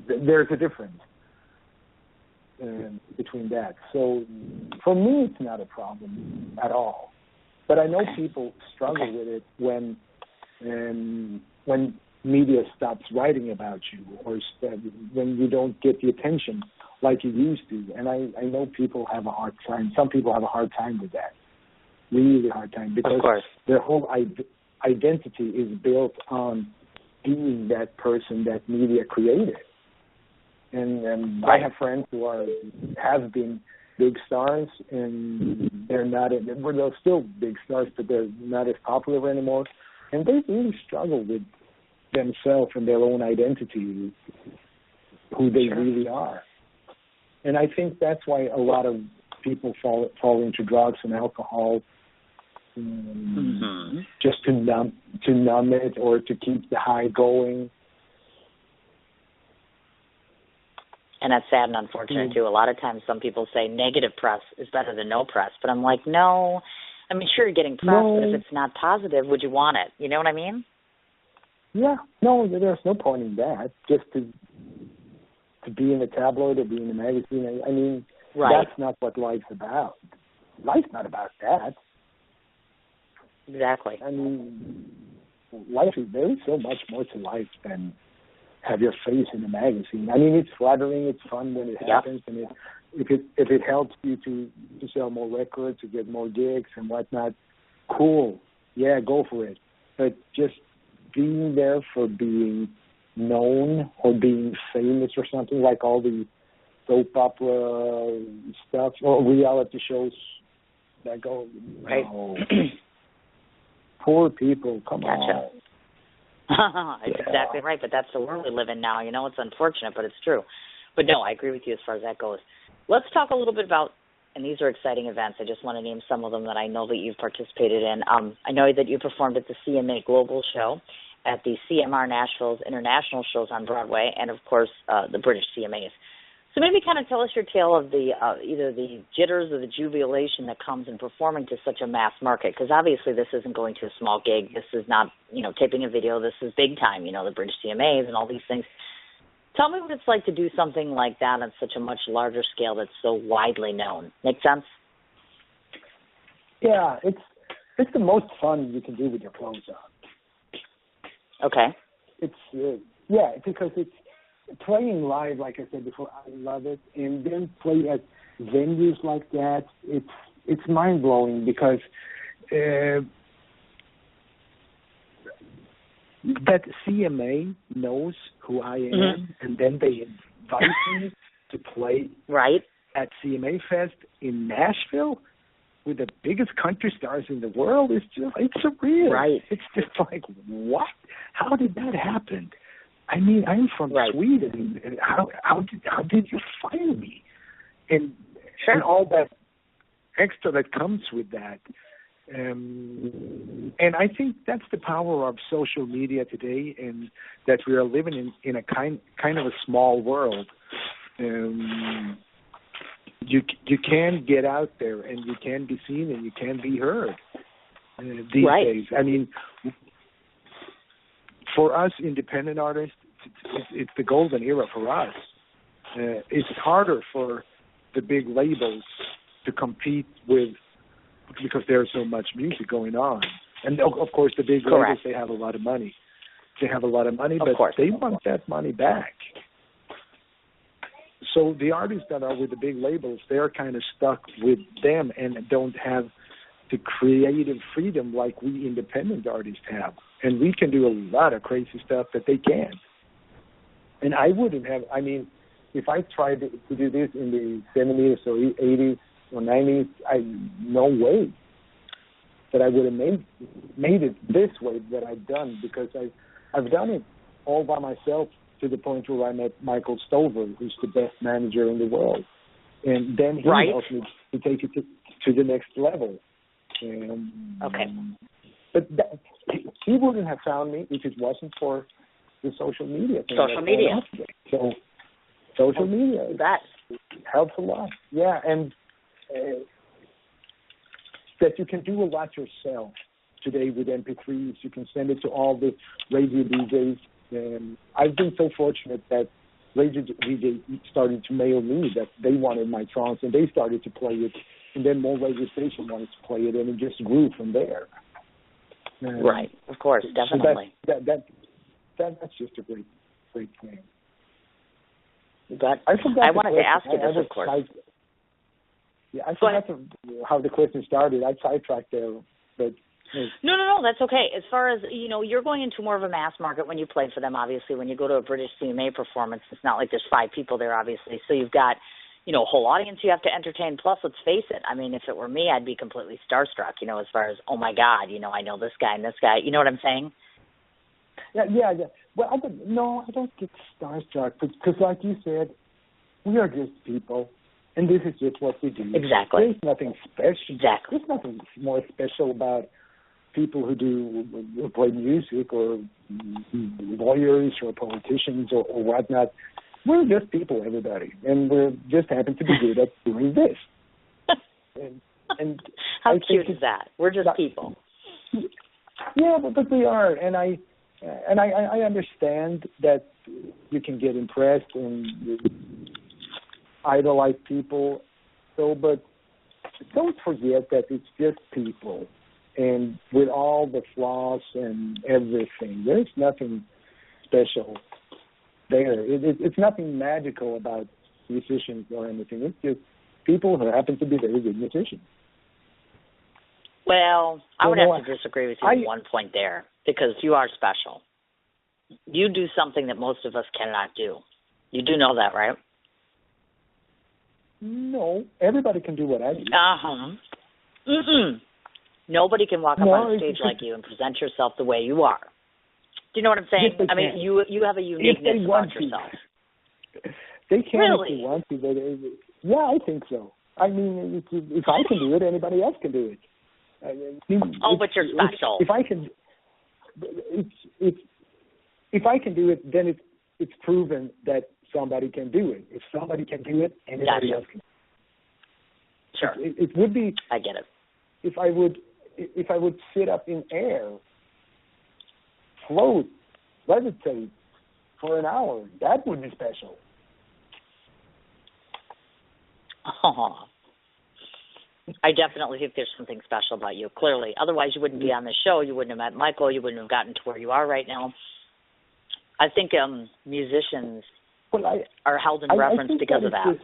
There's a difference between that. So for me, it's not a problem at all. But I know people struggle with it when media stops writing about you or when you don't get the attention like you used to. And I know people have a hard time. Some people have a hard time with that. Really hard time, because their whole identity is built on being that person that media created. And I have friends who have been big stars, and they're still big stars, but they're not as popular anymore. And they really struggle with themselves and their own identity, who they really are. And I think that's why a lot of people fall into drugs and alcohol, just to numb it or to keep the high going. And that's sad and unfortunate too. A lot of times some people say negative press is better than no press, but I'm like, no. I mean, sure, you're getting press, but if it's not positive, would you want it? You know what I mean? Yeah. No, there's no point in that. Just to be in a tabloid or be in a magazine. I mean, that's not what life's about. Life's not about that. Exactly. I mean, there is so much more to life than have your face in a magazine. I mean, it's flattering, it's fun when it happens, and if it helps you to sell more records, to get more gigs and whatnot, cool. Yeah, go for it. But just being there for being known or being famous or something, like all the soap opera stuff or reality shows that go, poor people, come on. That's exactly right, but that's the world we live in now. You know, it's unfortunate, but it's true. But no, I agree with you as far as that goes. Let's talk a little bit about, and these are exciting events. I just want to name some of them that I know that you've participated in. I know that you performed at the CMA Global Show, at the CMR Nashville's international shows on Broadway, and, of course, the British CMAs. So maybe kind of tell us your tale of the either the jitters or the jubilation that comes in performing to such a mass market, because obviously this isn't going to a small gig. This is not, taping a video. This is big time, the British CMAs and all these things. Tell me what it's like to do something like that on such a much larger scale that's so widely known. Make sense? Yeah, it's the most fun you can do with your clothes on. Okay. It's because it's playing live, like I said before, I love it. And then play at venues like that, it's mind-blowing because that CMA knows who I am, and then they invite me to play at CMA Fest in Nashville with the biggest country stars in the world. It's surreal. Right. It's just like, what? How did that happen? I mean, I'm from Sweden. And how did you find me? And all that extra that comes with that. And I think that's the power of social media today, and that we are living in a kind of a small world. You can get out there, and you can be seen, and you can be heard these days. I mean, for us independent artists, it's the golden era for us. It's harder for the big labels to compete with, because there's so much music going on. And of course, the big labels, they have a lot of money. They have a lot of money, but they want that money back. So the artists that are with the big labels, they're kind of stuck with them and don't have the creative freedom like we independent artists have. And we can do a lot of crazy stuff that they can't. And I wouldn't have, I mean, if I tried to do this in the 70s or 80s or 90s, no way that I would have made it this way that I've done, because I've done it all by myself to the point where I met Michael Stover, who's the best manager in the world. And then he helped me to take it to the next level. But he wouldn't have found me if it wasn't for the social media thing. So social media helps a lot. Yeah, and that you can do a lot yourself today with MP3s. You can send it to all the radio DJs. I've been so fortunate that radio DJs started to mail me that they wanted my songs, and they started to play it, and then more radio stations wanted to play it, and it just grew from there. Right, of course, definitely. So that's just a great thing. But I wanted to ask you this, of course. I forgot how the question started. I sidetracked there, but... No, that's okay. As far as, you're going into more of a mass market when you play for them, obviously. When you go to a British CMA performance, it's not like there's 5 people there, obviously. So you've got, a whole audience you have to entertain. Plus, let's face it, I mean, if it were me, I'd be completely starstruck, as far as, oh, my God, I know this guy and this guy. You know what I'm saying? Yeah. Well, I don't get starstruck because, like you said, we are just people, and this is just what we do. Exactly. There's nothing special. Exactly. There's nothing more special about people who play music, or lawyers or politicians or whatnot. We're just people, everybody, and we just happen to be good at doing this. And how cute is that? We're just people. Yeah, but we are, and I understand that you can get impressed and idolize people. So, but don't forget that it's just people. And with all the flaws and everything, there's nothing special there. It's nothing magical about musicians or anything. It's just people who happen to be very good musicians. Well, I would have to disagree with you on one point there, because you are special. You do something that most of us cannot do. You do know that, right? No, everybody can do what I do. Nobody can walk up on a stage like you and present yourself the way you are. Do you know what I'm saying? I mean, you have a uniqueness about yourself. They can really? If they want to, but yeah, I think so. I mean, if I can do it, anybody else can do it. But you're special. If I can, if I can do it, then it's proven that somebody can do it. If somebody can do it, anybody else can. Sure. It would be. I get it. If I would sit up in air, float, levitate for an hour, that would be special. Oh, I definitely think there's something special about you, clearly. Otherwise, you wouldn't be on the show. You wouldn't have met Michael. You wouldn't have gotten to where you are right now. I think musicians are held in reverence because of that.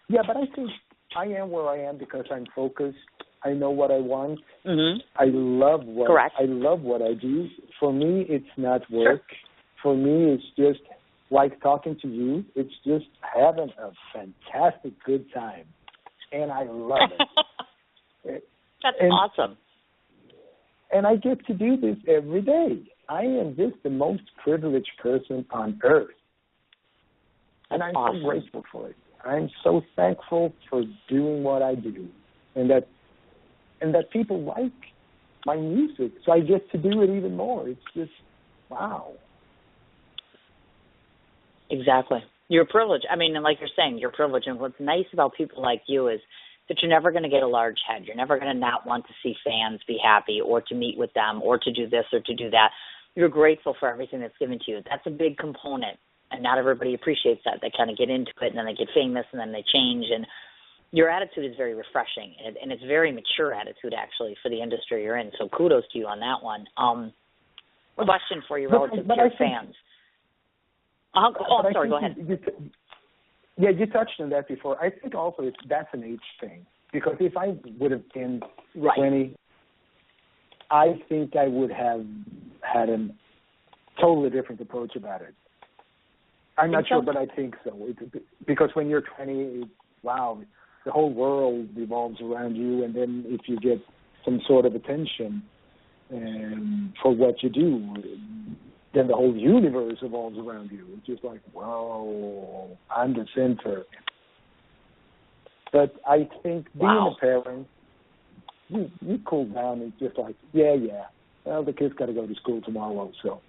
Yeah, but I think I am where I am because I'm focused. I know what I want. Mm-hmm. I love what I do. For me, it's not work. Sure. For me, it's just like talking to you. It's just having a fantastic good time, and I love it. That's awesome. And I get to do this every day. I am just the most privileged person on earth, and I'm so grateful for it. I'm so thankful for doing what I do, and that and that people like my music. So I get to do it even more. It's just, wow. Exactly. You're privileged. I mean, like you're saying, you're privileged. And what's nice about people like you is that you're never going to get a large head. You're never going to not want to see fans be happy or to meet with them or to do this or to do that. You're grateful for everything that's given to you. That's a big component, and not everybody appreciates that. They kind of get into it, and then they get famous, and then they change. And your attitude is very refreshing, and it's a very mature attitude, actually, for the industry you're in. So kudos to you on that one. Question for you relative to your fans. I'm sorry, go ahead. You touched on that before. I think also that's an age thing. Because if I would have been 20, I think I would have had a totally different approach about it. I'm not sure, but I think so. Because when you're 20, wow, the whole world revolves around you, and then if you get some sort of attention for what you do, then the whole universe revolves around you. It's just like, wow, I'm the center. But I think being a parent, you cool down. It's just like, yeah. Well, the kid's got to go to school tomorrow, so.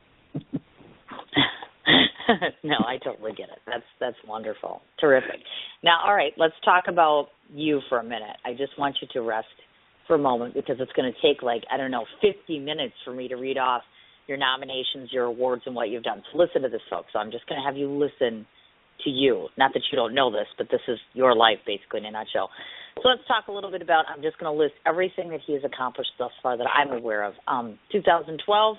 No, I totally get it. That's wonderful. Terrific. Now, all right, let's talk about you for a minute. I just want you to rest for a moment because it's going to take 50 minutes for me to read off your nominations, your awards, and what you've done. So listen to this, folks. So I'm just going to have you listen to you. Not that you don't know this, but this is your life, basically, in a nutshell. So let's talk a little bit about, I'm just going to list everything that he has accomplished thus far that I'm aware of. 2012,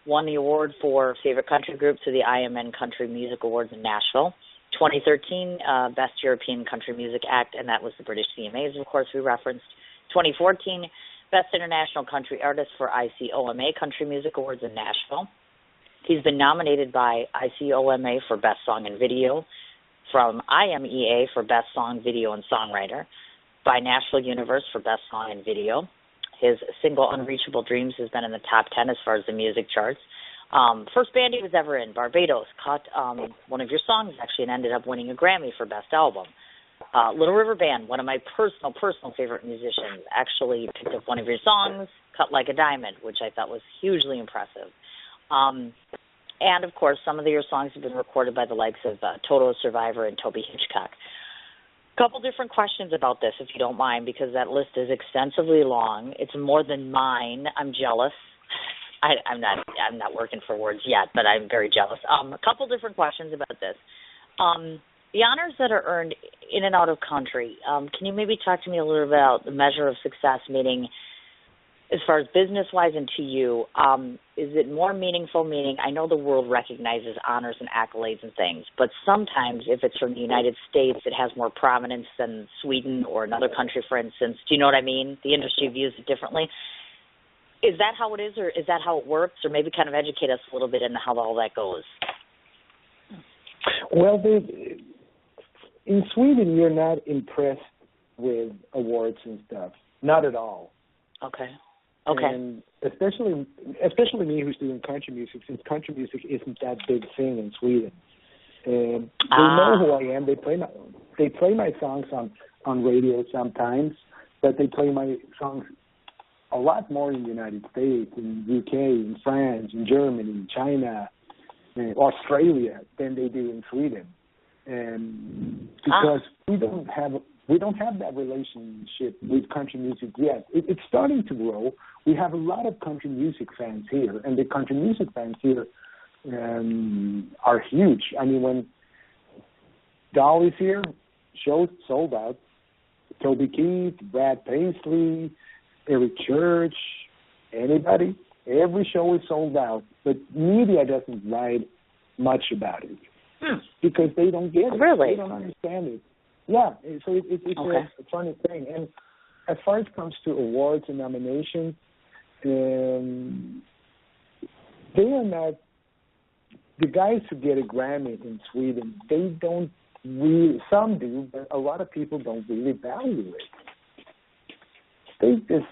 won the award for Favorite Country Group to the IMN Country Music Awards in Nashville. 2013, Best European Country Music Act, and that was the British CMAs, of course, we referenced. 2014, Best International Country Artist for ICOMA Country Music Awards in Nashville. He's been nominated by ICOMA for Best Song and Video, from IMEA for Best Song, Video, and Songwriter, by Nashville Universe for Best Song and Video. His single Unreachable Dreams has been in the top 10 as far as the music charts. First band he was ever in, Barbados, caught one of your songs actually and ended up winning a Grammy for Best Album. Little River Band, one of my personal favorite musicians, actually picked up one of your songs, Cut Like a Diamond, which I thought was hugely impressive. And, of course, some of your songs have been recorded by the likes of Toto Survivor and Toby Hitchcock. A couple different questions about this, if you don't mind, because that list is extensively long. It's more than mine. I'm jealous. I'm not working for words yet, but I'm very jealous. A couple different questions about this. The honors that are earned in and out of country, can you maybe talk to me a little bit about the measure of success, meaning as far as business-wise and to you, is it more meaningful, meaning I know the world recognizes honors and accolades and things, but sometimes if it's from the United States, it has more prominence than Sweden or another country, for instance. Do you know what I mean? The industry views it differently. Is that how it is, or is that how it works? Or maybe kind of educate us a little bit into how all that goes. Well, in Sweden, you're not impressed with awards and stuff. Not at all. Okay. And especially me, who's doing country music, since country music isn't that big thing in Sweden. They know who I am. They play my songs on radio sometimes, but they play my songs a lot more in the United States, in UK, in France, in Germany, China, Australia than they do in Sweden. Because we don't have that relationship with country music yet. It's starting to grow. We have a lot of country music fans here, and the country music fans here are huge. I mean, when Dolly's here, shows sold out. Toby Keith, Brad Paisley, Eric Church, anybody, every show is sold out. But media doesn't write much about it because they don't get it. Really? They don't understand it. Yeah, so it's a funny thing. And as far as it comes to awards and nominations, they are not, the guys who get a Grammy in Sweden, they don't really, some do, but a lot of people don't really value it. They just,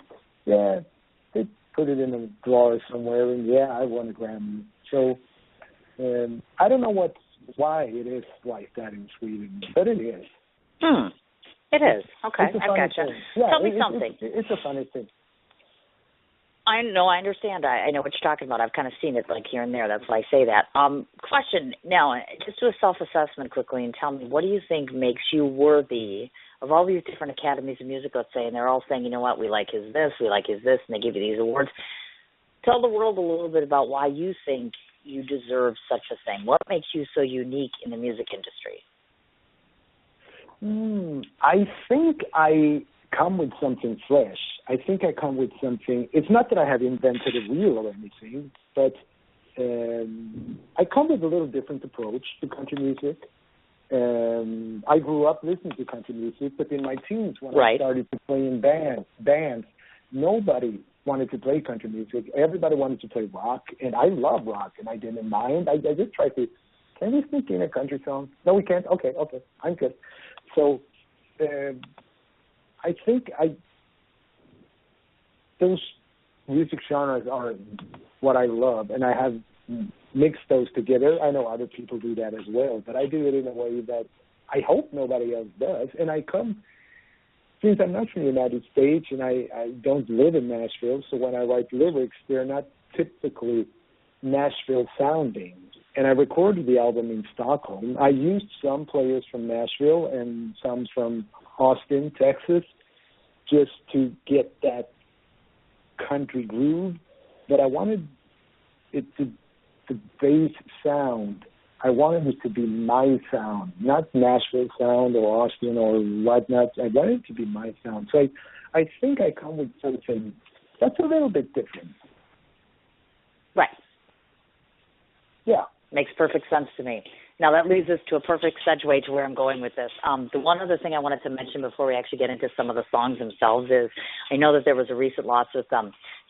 they put it in a drawer somewhere and, I won a Grammy. So I don't know why it is like that in Sweden, but it is. It is. Okay, I gotcha. Yeah, Tell me something. It's a funny thing. I know, I understand. I know what you're talking about. I've kind of seen it like here and there. That's why I say that. Question now, just do a self-assessment quickly and tell me, what do you think makes you worthy of all these different academies of music, let's say, and they're all saying, you know what, we like his this, we like his this, and they give you these awards. Tell the world a little bit about why you think you deserve such a thing. What makes you so unique in the music industry? I think I come with something fresh. I think I come with something. It's not that I have invented a wheel or anything, but I come with a little different approach to country music. I grew up listening to country music, but in my teens when I started to play in bands, nobody wanted to play country music. Everybody wanted to play rock, and I love rock, and I didn't mind. I just tried to, can we sneak in a country song? No, we can't? Okay, I'm good. So I think those music genres are what I love, and I have mixed those together. I know other people do that as well, but I do it in a way that I hope nobody else does. And I come, since I'm not from the United States and I don't live in Nashville, so when I write lyrics, they're not typically Nashville sounding. And I recorded the album in Stockholm. I used some players from Nashville and some from Austin, Texas, just to get that country groove. But I wanted it to, the bass sound, I wanted it to be my sound, not Nashville sound or Austin or whatnot. I wanted it to be my sound. So I think I come with something that's a little bit different. Right. Yeah. Makes perfect sense to me. Now, that leads us to a perfect segue to where I'm going with this. The one other thing I wanted to mention before we actually get into some of the songs themselves is I know that there was a recent loss with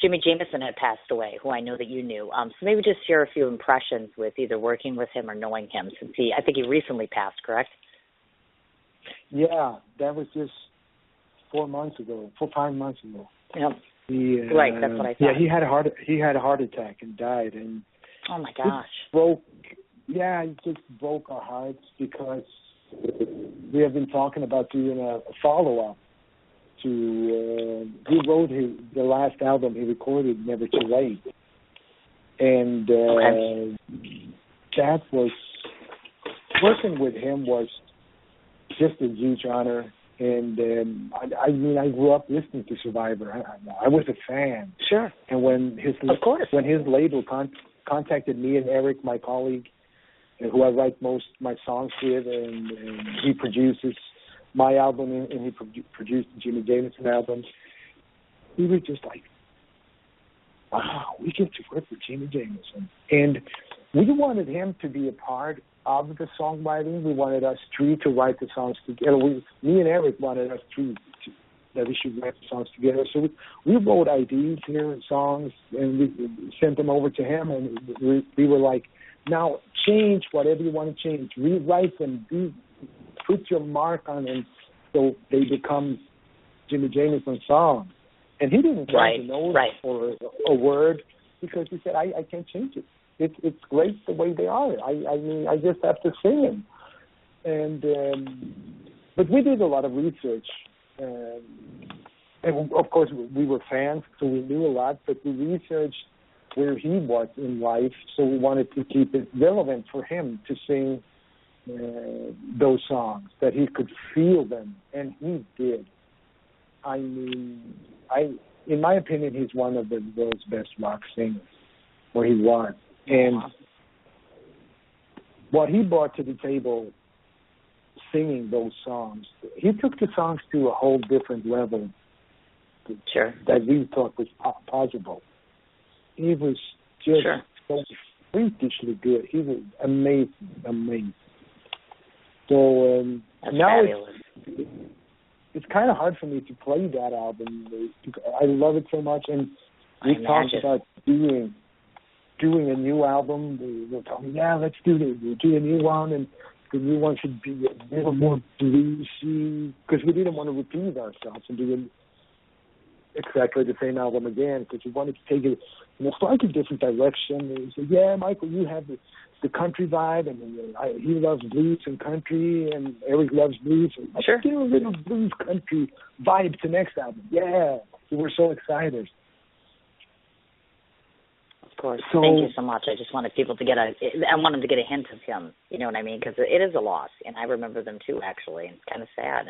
Jimmy Jamison had passed away, who I know that you knew. So maybe just share a few impressions with either working with him or knowing him, since I think he recently passed, correct? Yeah, that was just 5 months ago. Yep. Right, that's what I thought. Yeah, he had a heart attack and died, and oh my gosh. It just broke our hearts because we have been talking about doing a follow-up to, he wrote the last album he recorded, Never Too Late. And that was, working with him was just a huge honor. And I grew up listening to Survivor. I was a fan. Sure. And when his label contacted me and Eric, my colleague, who I write most of my songs with, and he produces my album, and he produced the Jimmy Jamison album. We were just like, wow, we get to work with Jimmy Jamison. And we wanted him to be a part of the songwriting. We wanted us three to write the songs together. Me and Eric wanted us three that we should write the songs together. So we wrote ideas here, songs, and we sent them over to him, and we were like, now change whatever you want to change. Rewrite them. Put your mark on them so they become Jimmy Jamison songs. And he didn't change a note or a word because he said, I can't change it. It's great the way they are. I mean, I just have to sing them. And but we did a lot of research. And of course, we were fans, so we knew a lot, but we researched where he was in life, so we wanted to keep it relevant for him to sing those songs, that he could feel them, and he did. I mean, in my opinion, he's one of the world's best rock singers, or he was. And what he brought to the table singing those songs, he took the songs to a whole different level that we thought was possible. He was just so freakishly good. He was amazing. So now it's kind of hard for me to play that album. I love it so much, and we talked about doing a new album. We were talking, let's do a new one, and the new one should be a little more bluesy, because we didn't want to repeat ourselves and do exactly the same album again, because we wanted to take it in a slightly different direction. And he said, Michael, you have the country vibe, and he loves blues and country, and Eric loves blues. And let's do a little blues country vibe to next album. Yeah, we were so excited. course. So, thank you so much. I just wanted people to get I wanted to get a hint of him. You know what I mean? Because it is a loss, and I remember them too. Actually, and it's kind of sad.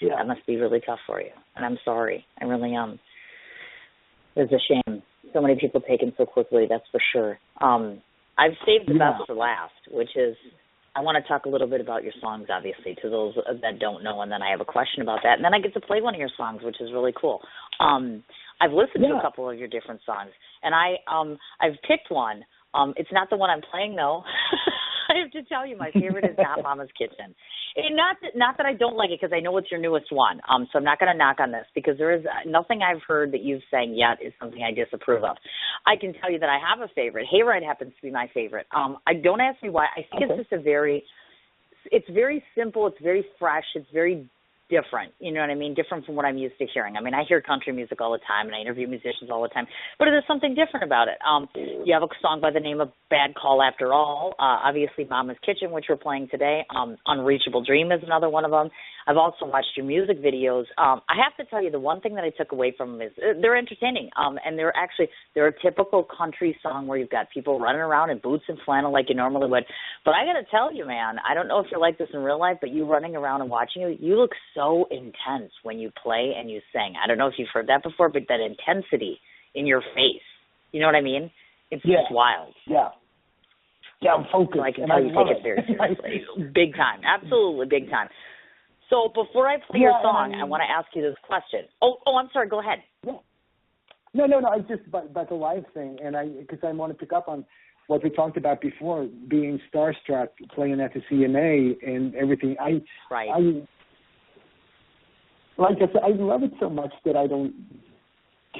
That must be really tough for you, and I'm sorry. I really am. It's a shame. So many people taken so quickly. That's for sure. I've saved the best for last, which is I want to talk a little bit about your songs, obviously, to those that don't know, and then I have a question about that, and then I get to play one of your songs, which is really cool. I've listened to a couple of your different songs, and I've picked one. It's not the one I'm playing, though. I have to tell you, my favorite is not Mama's Kitchen. And not that I don't like it, because I know it's your newest one. So I'm not going to knock on this, because there is nothing I've heard that you've sang yet is something I disapprove of. I can tell you that I have a favorite. Hayride happens to be my favorite. I don't ask me why. I think it's just it's very simple. It's very fresh. It's very different, you know what I mean? Different from what I'm used to hearing. I mean, I hear country music all the time, and I interview musicians all the time, but there's something different about it. You have a song by the name of Bad Call After All, obviously Mama's Kitchen, which we're playing today. Unreachable Dream is another one of them. I've also watched your music videos. I have to tell you, the one thing that I took away from them is they're entertaining, and they're a typical country song where you've got people running around in boots and flannel like you normally would. But I got to tell you, man, I don't know if you're like this in real life, but you running around and watching you look so intense when you play and you sing. I don't know if you've heard that before, but that intensity in your face, you know what I mean? It's just wild. Yeah, I'm focused. So I can tell you take it very seriously. Big time. Absolutely big time. So before I play your song, I want to ask you this question. Oh, I'm sorry. Go ahead. Yeah. No. I just about the live thing, and because I want to pick up on what we talked about before, being starstruck, playing at the CMA and everything. Like I said, I love it so much that I don't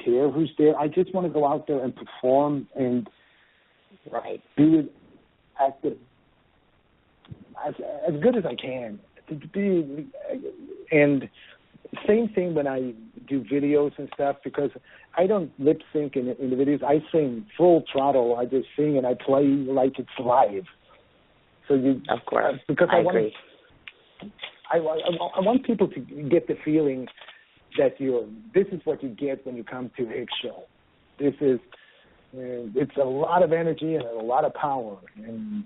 care who's there. I just want to go out there and perform and do it as good as I can. And same thing when I do videos and stuff, because I don't lip sync in the videos. I sing full throttle. I just sing and I play like it's live. So of course, because I agree. I want people to get the feeling that this is what you get when you come to a Hicks show. This is it's a lot of energy and a lot of power and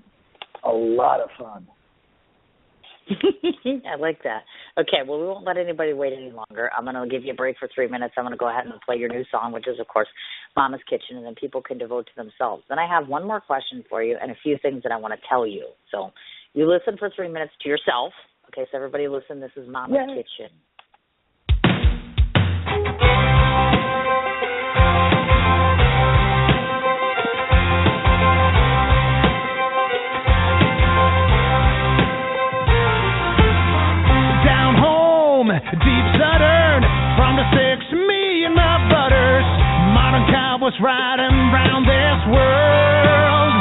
a lot of fun. I like that. Okay, well, we won't let anybody wait any longer. I'm going to give you a break for 3 minutes. I'm going to go ahead and play your new song, which is, of course, Mama's Kitchen, and then people can devote to themselves. Then I have one more question for you and a few things that I want to tell you. So you listen for 3 minutes to yourself. Okay, so everybody listen. This is Mama's Kitchen. Down home, deep southern, from the 6 million of butters, modern cowboys riding round this world.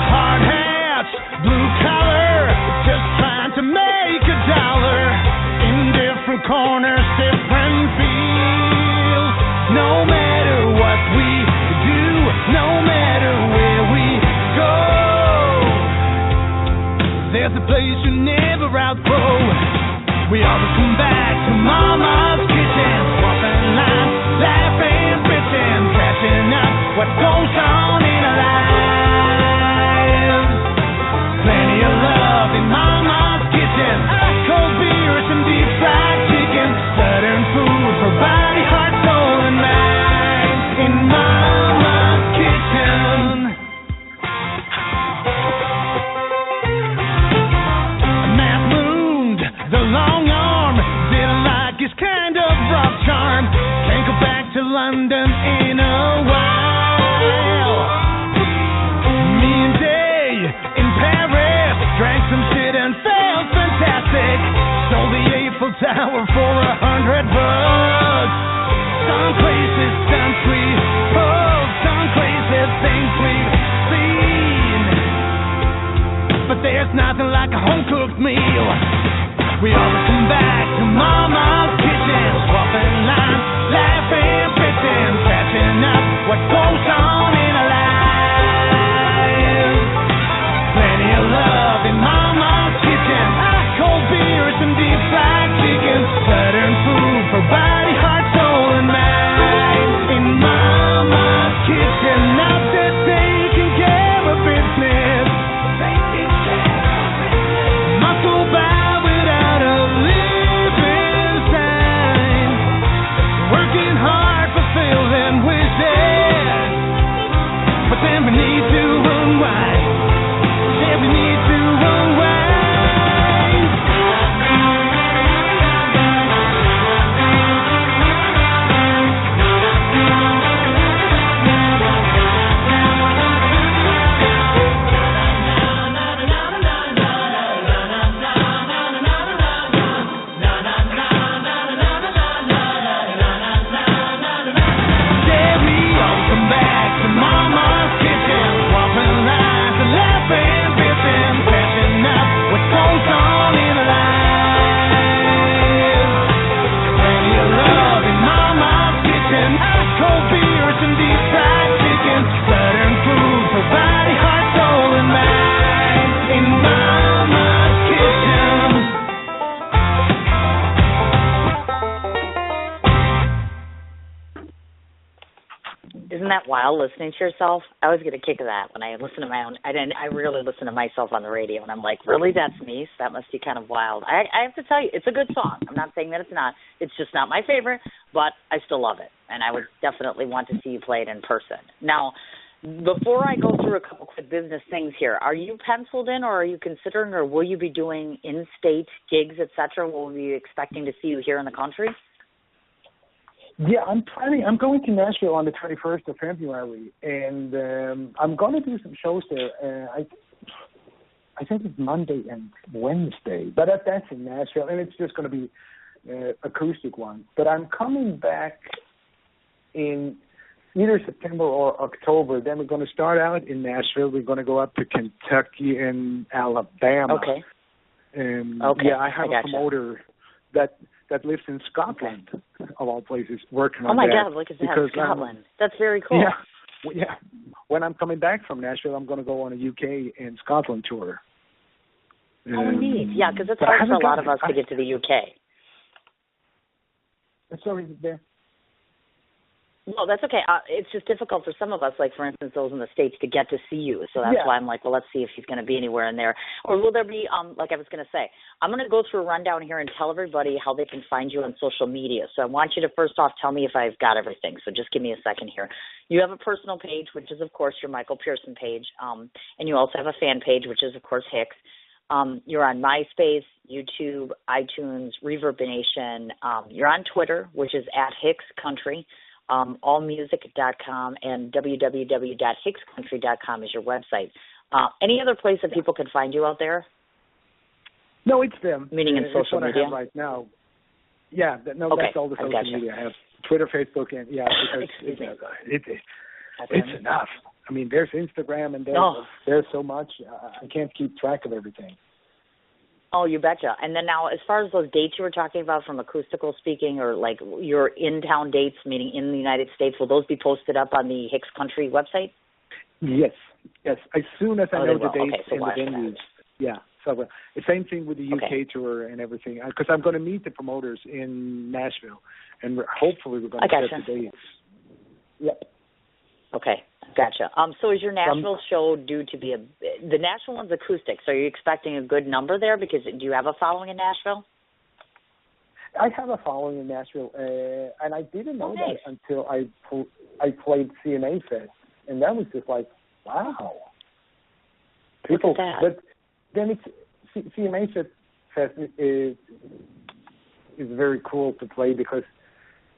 Hard hats, blue collar, just trying to make a dollar. In different corners, different fields. No matter what we do, no matter where we go, there's a place you never outgrow. We always come back to Mama's Kitchen, swapping lines, laughing, bitching, catching up what goes on in our lives. Plenty of love in Mama's Kitchen, cold beers and deep fried chicken, southern food for body, heart, soul, and mind. In Mama's Kitchen. Matt Moon, the long arm, didn't like his kind of rough charm. Can't go back to London in a while. Me and Day in Paris drank some shit and felt fantastic. Sold the Eiffel Tower for $100. Some places, stunts we've pulled, some places, things we've seen. But there's nothing like a home-cooked meal. We always come back to Mama's Kitchen, swapping lines, laughing, bitching, catching up what goes on in our lives. Plenty of love in Mama's Kitchen, cold beers and deep fried chicken, southern food for body, heart, soul, and mind. In Mama's Kitchen. Isn't that wild listening to yourself? I always get a kick of that when I listen to my own. I really listen to myself on the radio, and I'm like, really, that's me? So that must be kind of wild. I have to tell you, it's a good song. I'm not saying that it's not. It's just not my favorite, but I still love it, and I would definitely want to see you play it in person. Now, before I go through a couple quick business things here, are you penciled in, or are you considering, or will you be doing in-state gigs, et cetera? Will we be expecting to see you here in the country? Yeah, I'm planning. I'm going to Nashville on the 21st of February, and I'm going to do some shows there. I think it's Monday and Wednesday, but that's in Nashville, and it's just going to be acoustic one. But I'm coming back in either September or October. Then we're going to start out in Nashville. We're going to go up to Kentucky and Alabama. Okay. Yeah, I have a promoter that lives in Scotland, of all places, working on that. Oh, my God, look at that, Scotland. That's very cool. Yeah. When I'm coming back from Nashville, I'm going to go on a UK and Scotland tour. Oh, neat. Yeah, because it's hard for a lot of us to get to the UK. Sorry, there. No, that's okay. It's just difficult for some of us, like, for instance, those in the States, to get to see you. So that's why I'm like, well, let's see if he's going to be anywhere in there. Or will there be, like I was going to say, I'm going to go through a rundown here and tell everybody how they can find you on social media. So I want you to first off tell me if I've got everything. So just give me a second here. You have a personal page, which is, of course, your Michael Pearson page. And you also have a fan page, which is, of course, Hicks. You're on MySpace, YouTube, iTunes, ReverbNation. You're on Twitter, which is @HicksCountry. allmusic.com and www.hickscountry.com is your website. Any other place that people can find you out there? No, it's them. Meaning in social media? I have right now. Yeah, that's all the social media I have. Twitter, Facebook, and because it's enough. I mean, there's Instagram and there's so much. I can't keep track of everything. Oh, you betcha. And then now, as far as those dates you were talking about from acoustical speaking, or like your in-town dates, meaning in the United States, will those be posted up on the Hicks Country website? Yes. As soon as I know the dates and the venues. Yeah. So the same thing with the UK tour and everything, because I'm going to meet the promoters in Nashville, and hopefully we're going to set the dates. Yep. Okay, gotcha. So is your Nashville show due to be the Nashville one's acoustic? So are you expecting a good number there? Because do you have a following in Nashville? I have a following in Nashville, and I didn't know that until I played CMA Fest, and that was just like, wow. People, look at that. But then it's CMA Fest is very cool to play because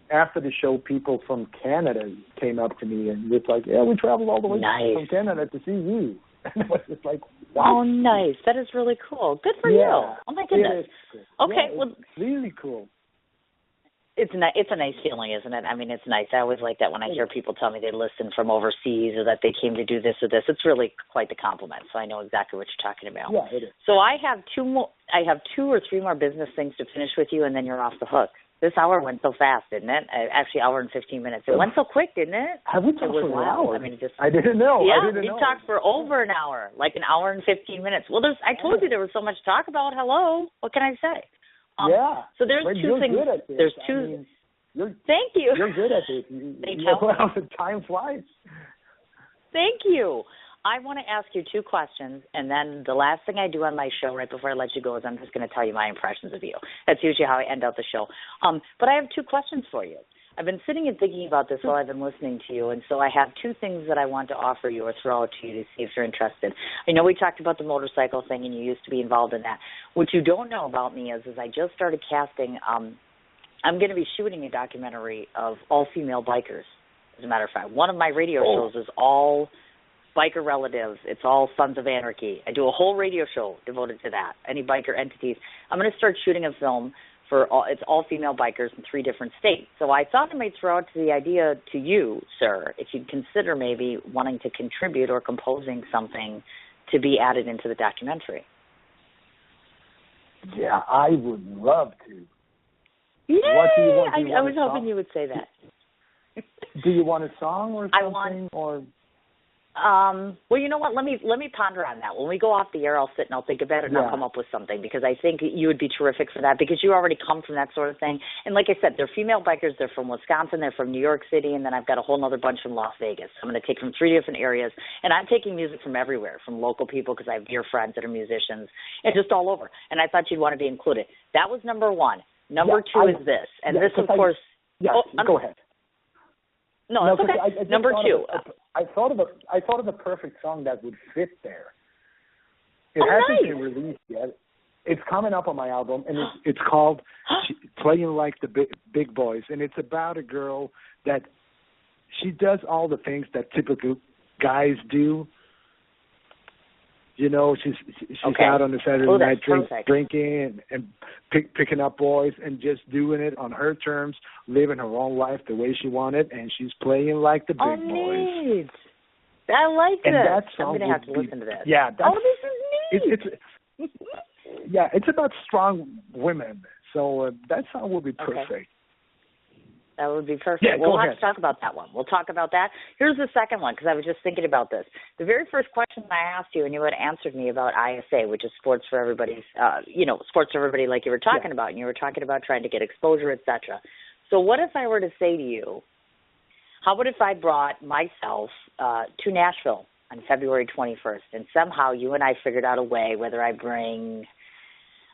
after the show, people from Canada came up to me and was like, yeah, we traveled all the way from Canada to see you. And it was just like, wow. Oh, nice. That is really cool. Good for you. Oh, my goodness. Okay. Well, it's really cool. It's a nice feeling, isn't it? I mean, it's nice. I always like that when I hear people tell me they listen from overseas or that they came to do this or this. It's really quite the compliment. So I know exactly what you're talking about. Yeah, it is. So I have two or three more business things to finish with you, and then you're off the hook. This hour went so fast, didn't it? Actually, hour and 15 minutes. It went so quick, didn't it? Have we talked for an hour? I mean, I didn't know. Yeah, we talked for over an hour, like an hour and 15 minutes. Well, I told you there was so much to talk about. Hello. What can I say? So there's two things. Good at this. There's two. Thank you. You're good at this. Time flies. Thank you. I want to ask you two questions, and then the last thing I do on my show right before I let you go is I'm just going to tell you my impressions of you. That's usually how I end out the show. But I have two questions for you. I've been sitting and thinking about this while I've been listening to you, and so I have two things that I want to offer you or throw out to you to see if you're interested. I know we talked about the motorcycle thing, and you used to be involved in that. What you don't know about me is I just started casting I'm going to be shooting a documentary of all-female bikers, as a matter of fact. One of my radio shows is all biker relatives. It's all Sons of Anarchy. I do a whole radio show devoted to that, any biker entities. I'm going to start shooting a film for all female bikers in 3 different states. So I thought I might throw out the idea to you, sir, if you'd consider maybe wanting to contribute or composing something to be added into the documentary. Yeah, I would love to. Yeah, what do you want? I was hoping you would say that. Do you want a song or something? Well, you know what? Let me ponder on that. When we go off the air, I'll sit and I'll think about it and I'll come up with something, because I think you would be terrific for that, because you already come from that sort of thing. And like I said, they're female bikers. They're from Wisconsin. They're from New York City. And then I've got a whole other bunch from Las Vegas. I'm going to take from 3 different areas. And I'm taking music from everywhere, from local people, because I have dear friends that are musicians, and just all over. And I thought you'd want to be included. That was number one. Number two is this. And this, of course. Go ahead. No, that's okay. Number two. I thought of a perfect song that would fit there. It hasn't been released yet. It's coming up on my album, and it's called "Playing Like the Big Boys," and it's about a girl that she does all the things that typical guys do. You know, she's out on the Saturday night drinking and picking up boys and just doing it on her terms, living her own life the way she wanted, and she's playing like the big boys. I like and this. That song I'm going to have to listen to this. Yeah. This is neat. It's about strong women, so that song will be perfect. Okay. That would be perfect. Yeah, we'll have to talk about that one. We'll talk about that. Here's the second one, because I was just thinking about this. The very first question I asked you, and you had answered me about ISA, which is sports for everybody, sports for everybody, like you were talking about, and you were talking about trying to get exposure, etc. So what if I were to say to you, how about if I brought myself to Nashville on February 21st, and somehow you and I figured out a way, whether I bring,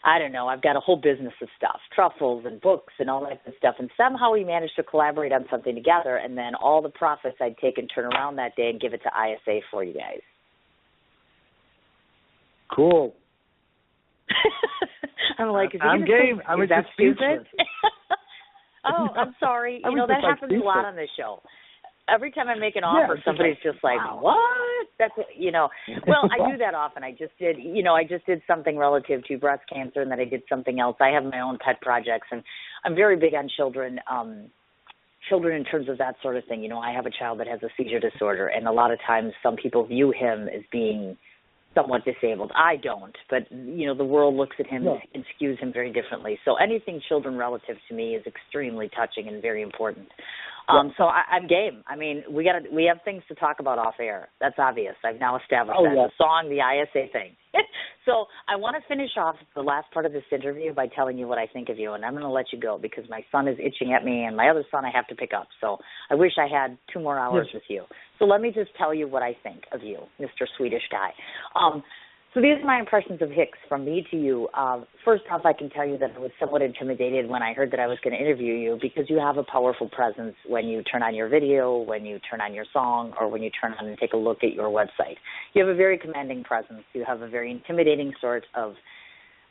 I don't know, I've got a whole business of stuff, truffles and books and all that good stuff, and somehow we managed to collaborate on something together, and then all the profits I'd take and turn around that day and give it to ISA for you guys. Cool. I'm like, I'm game. I was just stupid. Oh, I'm sorry. You know, that happens a lot on this show. Every time I make an offer, somebody's just like, what? That's, well, I do that often. I just did something relative to breast cancer, and then I did something else. I have my own pet projects, and I'm very big on children in terms of that sort of thing. I have a child that has a seizure disorder, and a lot of times some people view him as being somewhat disabled. I don't, but, the world looks at him and skews him very differently. So anything children relative to me is extremely touching and very important. So I'm game. I mean, we have things to talk about off air. That's obvious. I've now established that. The song, the ISA thing. So I want to finish off the last part of this interview by telling you what I think of you, and I'm going to let you go because my son is itching at me, and my other son I have to pick up. So I wish I had 2 more hours with you. So let me just tell you what I think of you, Mr. Swedish guy. So these are my impressions of Hicks from me to you. First off, I can tell you that I was somewhat intimidated when I heard that I was going to interview you because you have a powerful presence when you turn on your video, when you turn on your song, or when you turn on and take a look at your website. You have a very commanding presence. You have a very intimidating sort of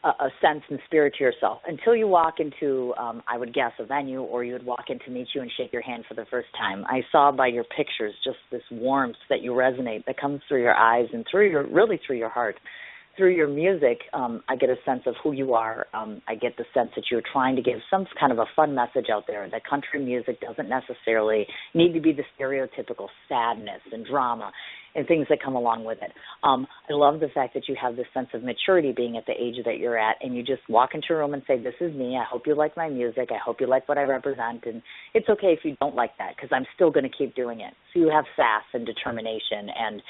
a sense and spirit to yourself until you walk into, I would guess, a venue, or you would walk in to meet you and shake your hand for the first time. I saw by your pictures just this warmth that you resonate that comes through your eyes and through your heart. Through your music, I get a sense of who you are. I get the sense that you're trying to give some kind of a fun message out there, that country music doesn't necessarily need to be the stereotypical sadness and drama and things that come along with it. I love the fact that you have this sense of maturity being at the age that you're at, and you just walk into a room and say, this is me. I hope you like my music. I hope you like what I represent, and it's okay if you don't like that because I'm still going to keep doing it. So you have sass and determination, and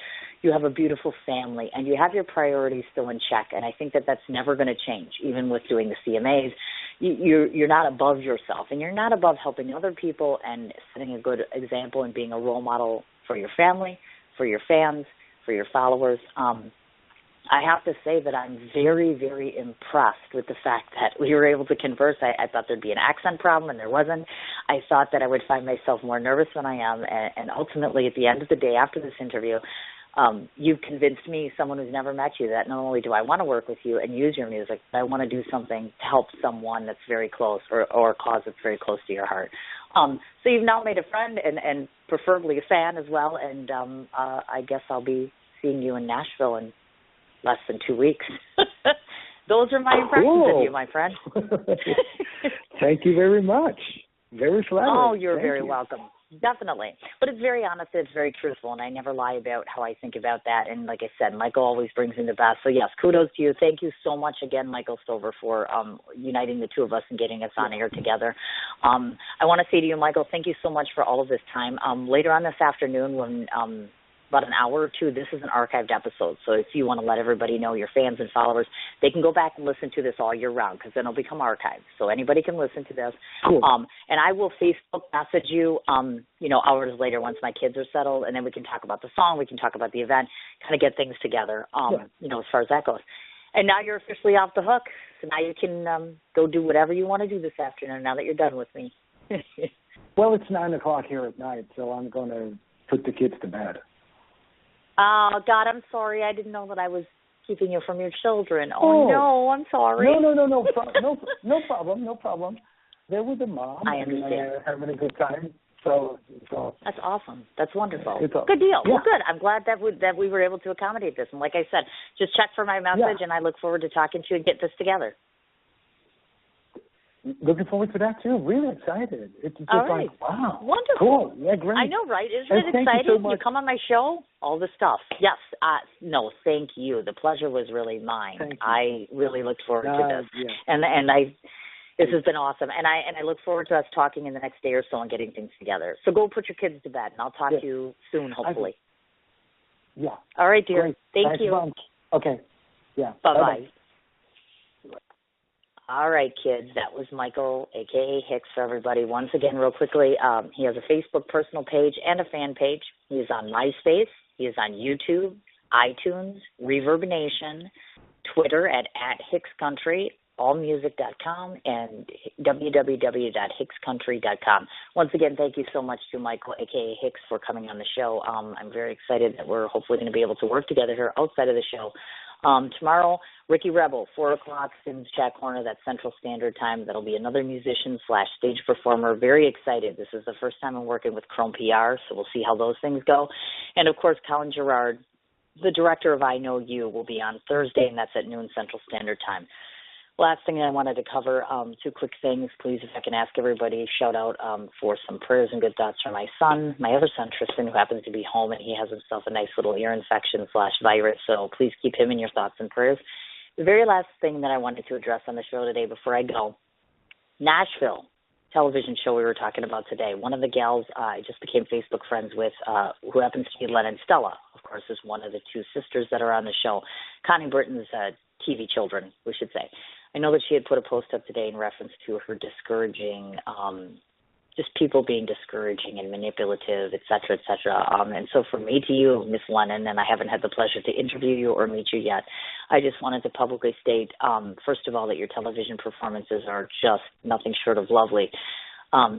you have a beautiful family, and you have your priorities still in check, and I think that that's never going to change, even with doing the CMAs. You're not above yourself, and you're not above helping other people and setting a good example and being a role model for your family, for your fans, for your followers. I have to say that I'm very, very impressed with the fact that we were able to converse. I thought there'd be an accent problem, and there wasn't. I thought that I would find myself more nervous than I am, and ultimately, at the end of the day, after this interview, you've convinced me, someone who's never met you, that not only do I want to work with you and use your music, but I want to do something to help someone that's very close or a cause that's very close to your heart. So you've now made a friend and preferably a fan as well, and I guess I'll be seeing you in Nashville in less than 2 weeks. Those are my impressions of you, my friend. Thank you very much. Very flattering. Oh, you're very welcome. Definitely. But it's very honest, it's very truthful, and I never lie about how I think about that. And like I said, Michael always brings in the best. So, yes, kudos to you. Thank you so much again, Michael Stover, for uniting the two of us and getting us on air together. I want to say to you, Michael, thank you so much for all of this time. Later on this afternoon when about an hour or two. This is an archived episode, so if you want to let everybody know, your fans and followers, they can go back and listen to this all year round because then it'll become archived. So anybody can listen to this. Cool. And I will Facebook message you, hours later once my kids are settled, and then we can talk about the song, we can talk about the event, kind of get things together, as far as that goes. And now you're officially off the hook, so now you can go do whatever you want to do this afternoon now that you're done with me. Well, it's 9 o'clock here at night, so I'm going to put the kids to bed. Oh, God, I'm sorry. I didn't know that I was keeping you from your children. Oh, no, I'm sorry. No problem. They're with the mom. I understand. And having a good time. So that's awesome. That's wonderful. Good deal. Yeah. Well, good. I'm glad that we were able to accommodate this. And like I said, just check for my message, and I look forward to talking to you and get this together. Looking forward to that, too. Really excited. It's just all right. like, wow. Wonderful. Cool. Yeah, great. I know, right? Isn't it exciting? Thank you so much. You come on my show, all the stuff. Yes. No, thank you. The pleasure was really mine. Thank you. I really looked forward to this. Yeah. And this has been awesome. And I look forward to us talking in the next day or so and getting things together. So go put your kids to bed, and I'll talk to you soon, hopefully. Yeah. All right, dear. Great. Thank you. Bunch. Okay. Yeah. Bye-bye. All right, kids, that was Michael, a.k.a. Hicks, for everybody. Once again, real quickly, he has a Facebook personal page and a fan page. He is on MySpace. He is on YouTube, iTunes, Reverb Nation, Twitter at HicksCountry, allmusic.com, and www.hickscountry.com. Once again, thank you so much to Michael, a.k.a. Hicks, for coming on the show. I'm very excited that we're hopefully going to be able to work together here outside of the show. Tomorrow, Ricky Rebel, 4 o'clock, Sid's Chat Corner, that's Central Standard Time. That'll be another musician/stage performer. Very excited. This is the first time I'm working with Chrome PR, so we'll see how those things go. And, of course, Colin Gerard, the director of I Know You, will be on Thursday, and that's at noon Central Standard Time. Last thing I wanted to cover, 2 quick things, please, if I can ask everybody, shout out for some prayers and good thoughts for my son, my other son, Tristan, who happens to be home, and he has himself a nice little ear infection/virus, so please keep him in your thoughts and prayers. The very last thing that I wanted to address on the show today before I go, Nashville television show we were talking about today. One of the gals I just became Facebook friends with, who happens to be Len and Stella, of course, is one of the 2 sisters that are on the show, Connie Britton's TV children, we should say. I know that she had put a post up today in reference to her discouraging, just people being discouraging and manipulative, et cetera, et cetera. And so from me to you, Miss Lennon, and I haven't had the pleasure to interview you or meet you yet, I just wanted to publicly state, first of all, that your television performances are just nothing short of lovely.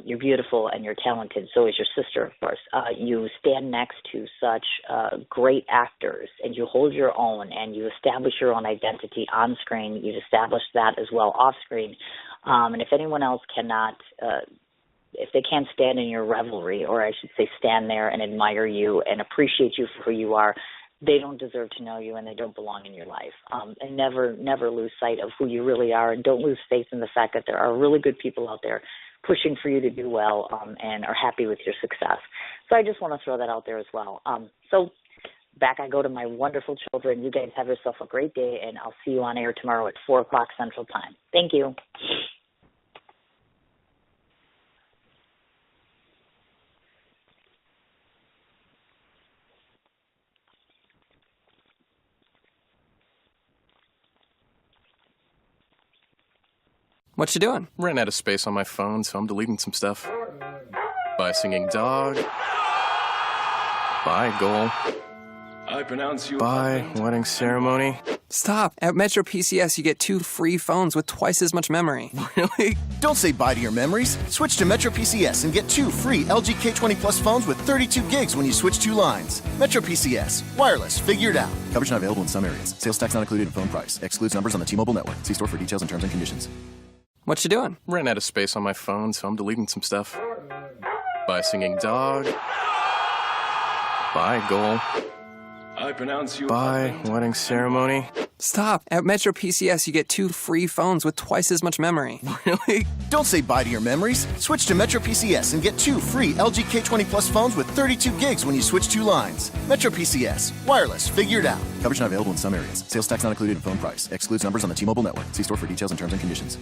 You're beautiful and you're talented. So is your sister, of course. You stand next to such great actors, and you hold your own, and you establish your own identity on screen. You've established that as well off screen. And if anyone else cannot, if they can't stand in your revelry, or I should say stand there and admire you and appreciate you for who you are, they don't deserve to know you, and they don't belong in your life. And never lose sight of who you really are, and don't lose faith in the fact that there are really good people out there pushing for you to do well, and are happy with your success. So I just want to throw that out there as well. So back I go to my wonderful children. You guys have yourself a great day, and I'll see you on air tomorrow at 4 o'clock Central Time. Thank you. What you doing? Ran out of space on my phone, so I'm deleting some stuff. By singing dog. By goal. I pronounce you. By wedding ceremony. Stop. At Metro PCS, you get 2 free phones with twice as much memory. Really? Don't say bye to your memories. Switch to Metro PCS and get 2 free LG K20 Plus phones with 32 gigs when you switch 2 lines. Metro PCS. Wireless. Figured out. Coverage not available in some areas. Sales tax not included in phone price. Excludes numbers on the T-Mobile network. See store for details and terms and conditions. What you doing? Ran out of space on my phone, so I'm deleting some stuff. By singing dog. By goal. I pronounce you. By wedding ceremony. Stop. At Metro PCS, you get 2 free phones with twice as much memory. Really? Don't say bye to your memories. Switch to Metro PCS and get 2 free LG K20 Plus phones with 32 gigs when you switch 2 lines. Metro PCS. Wireless. Figured out. Coverage not available in some areas. Sales tax not included in phone price. Excludes numbers on the T-Mobile network. See store for details and terms and conditions.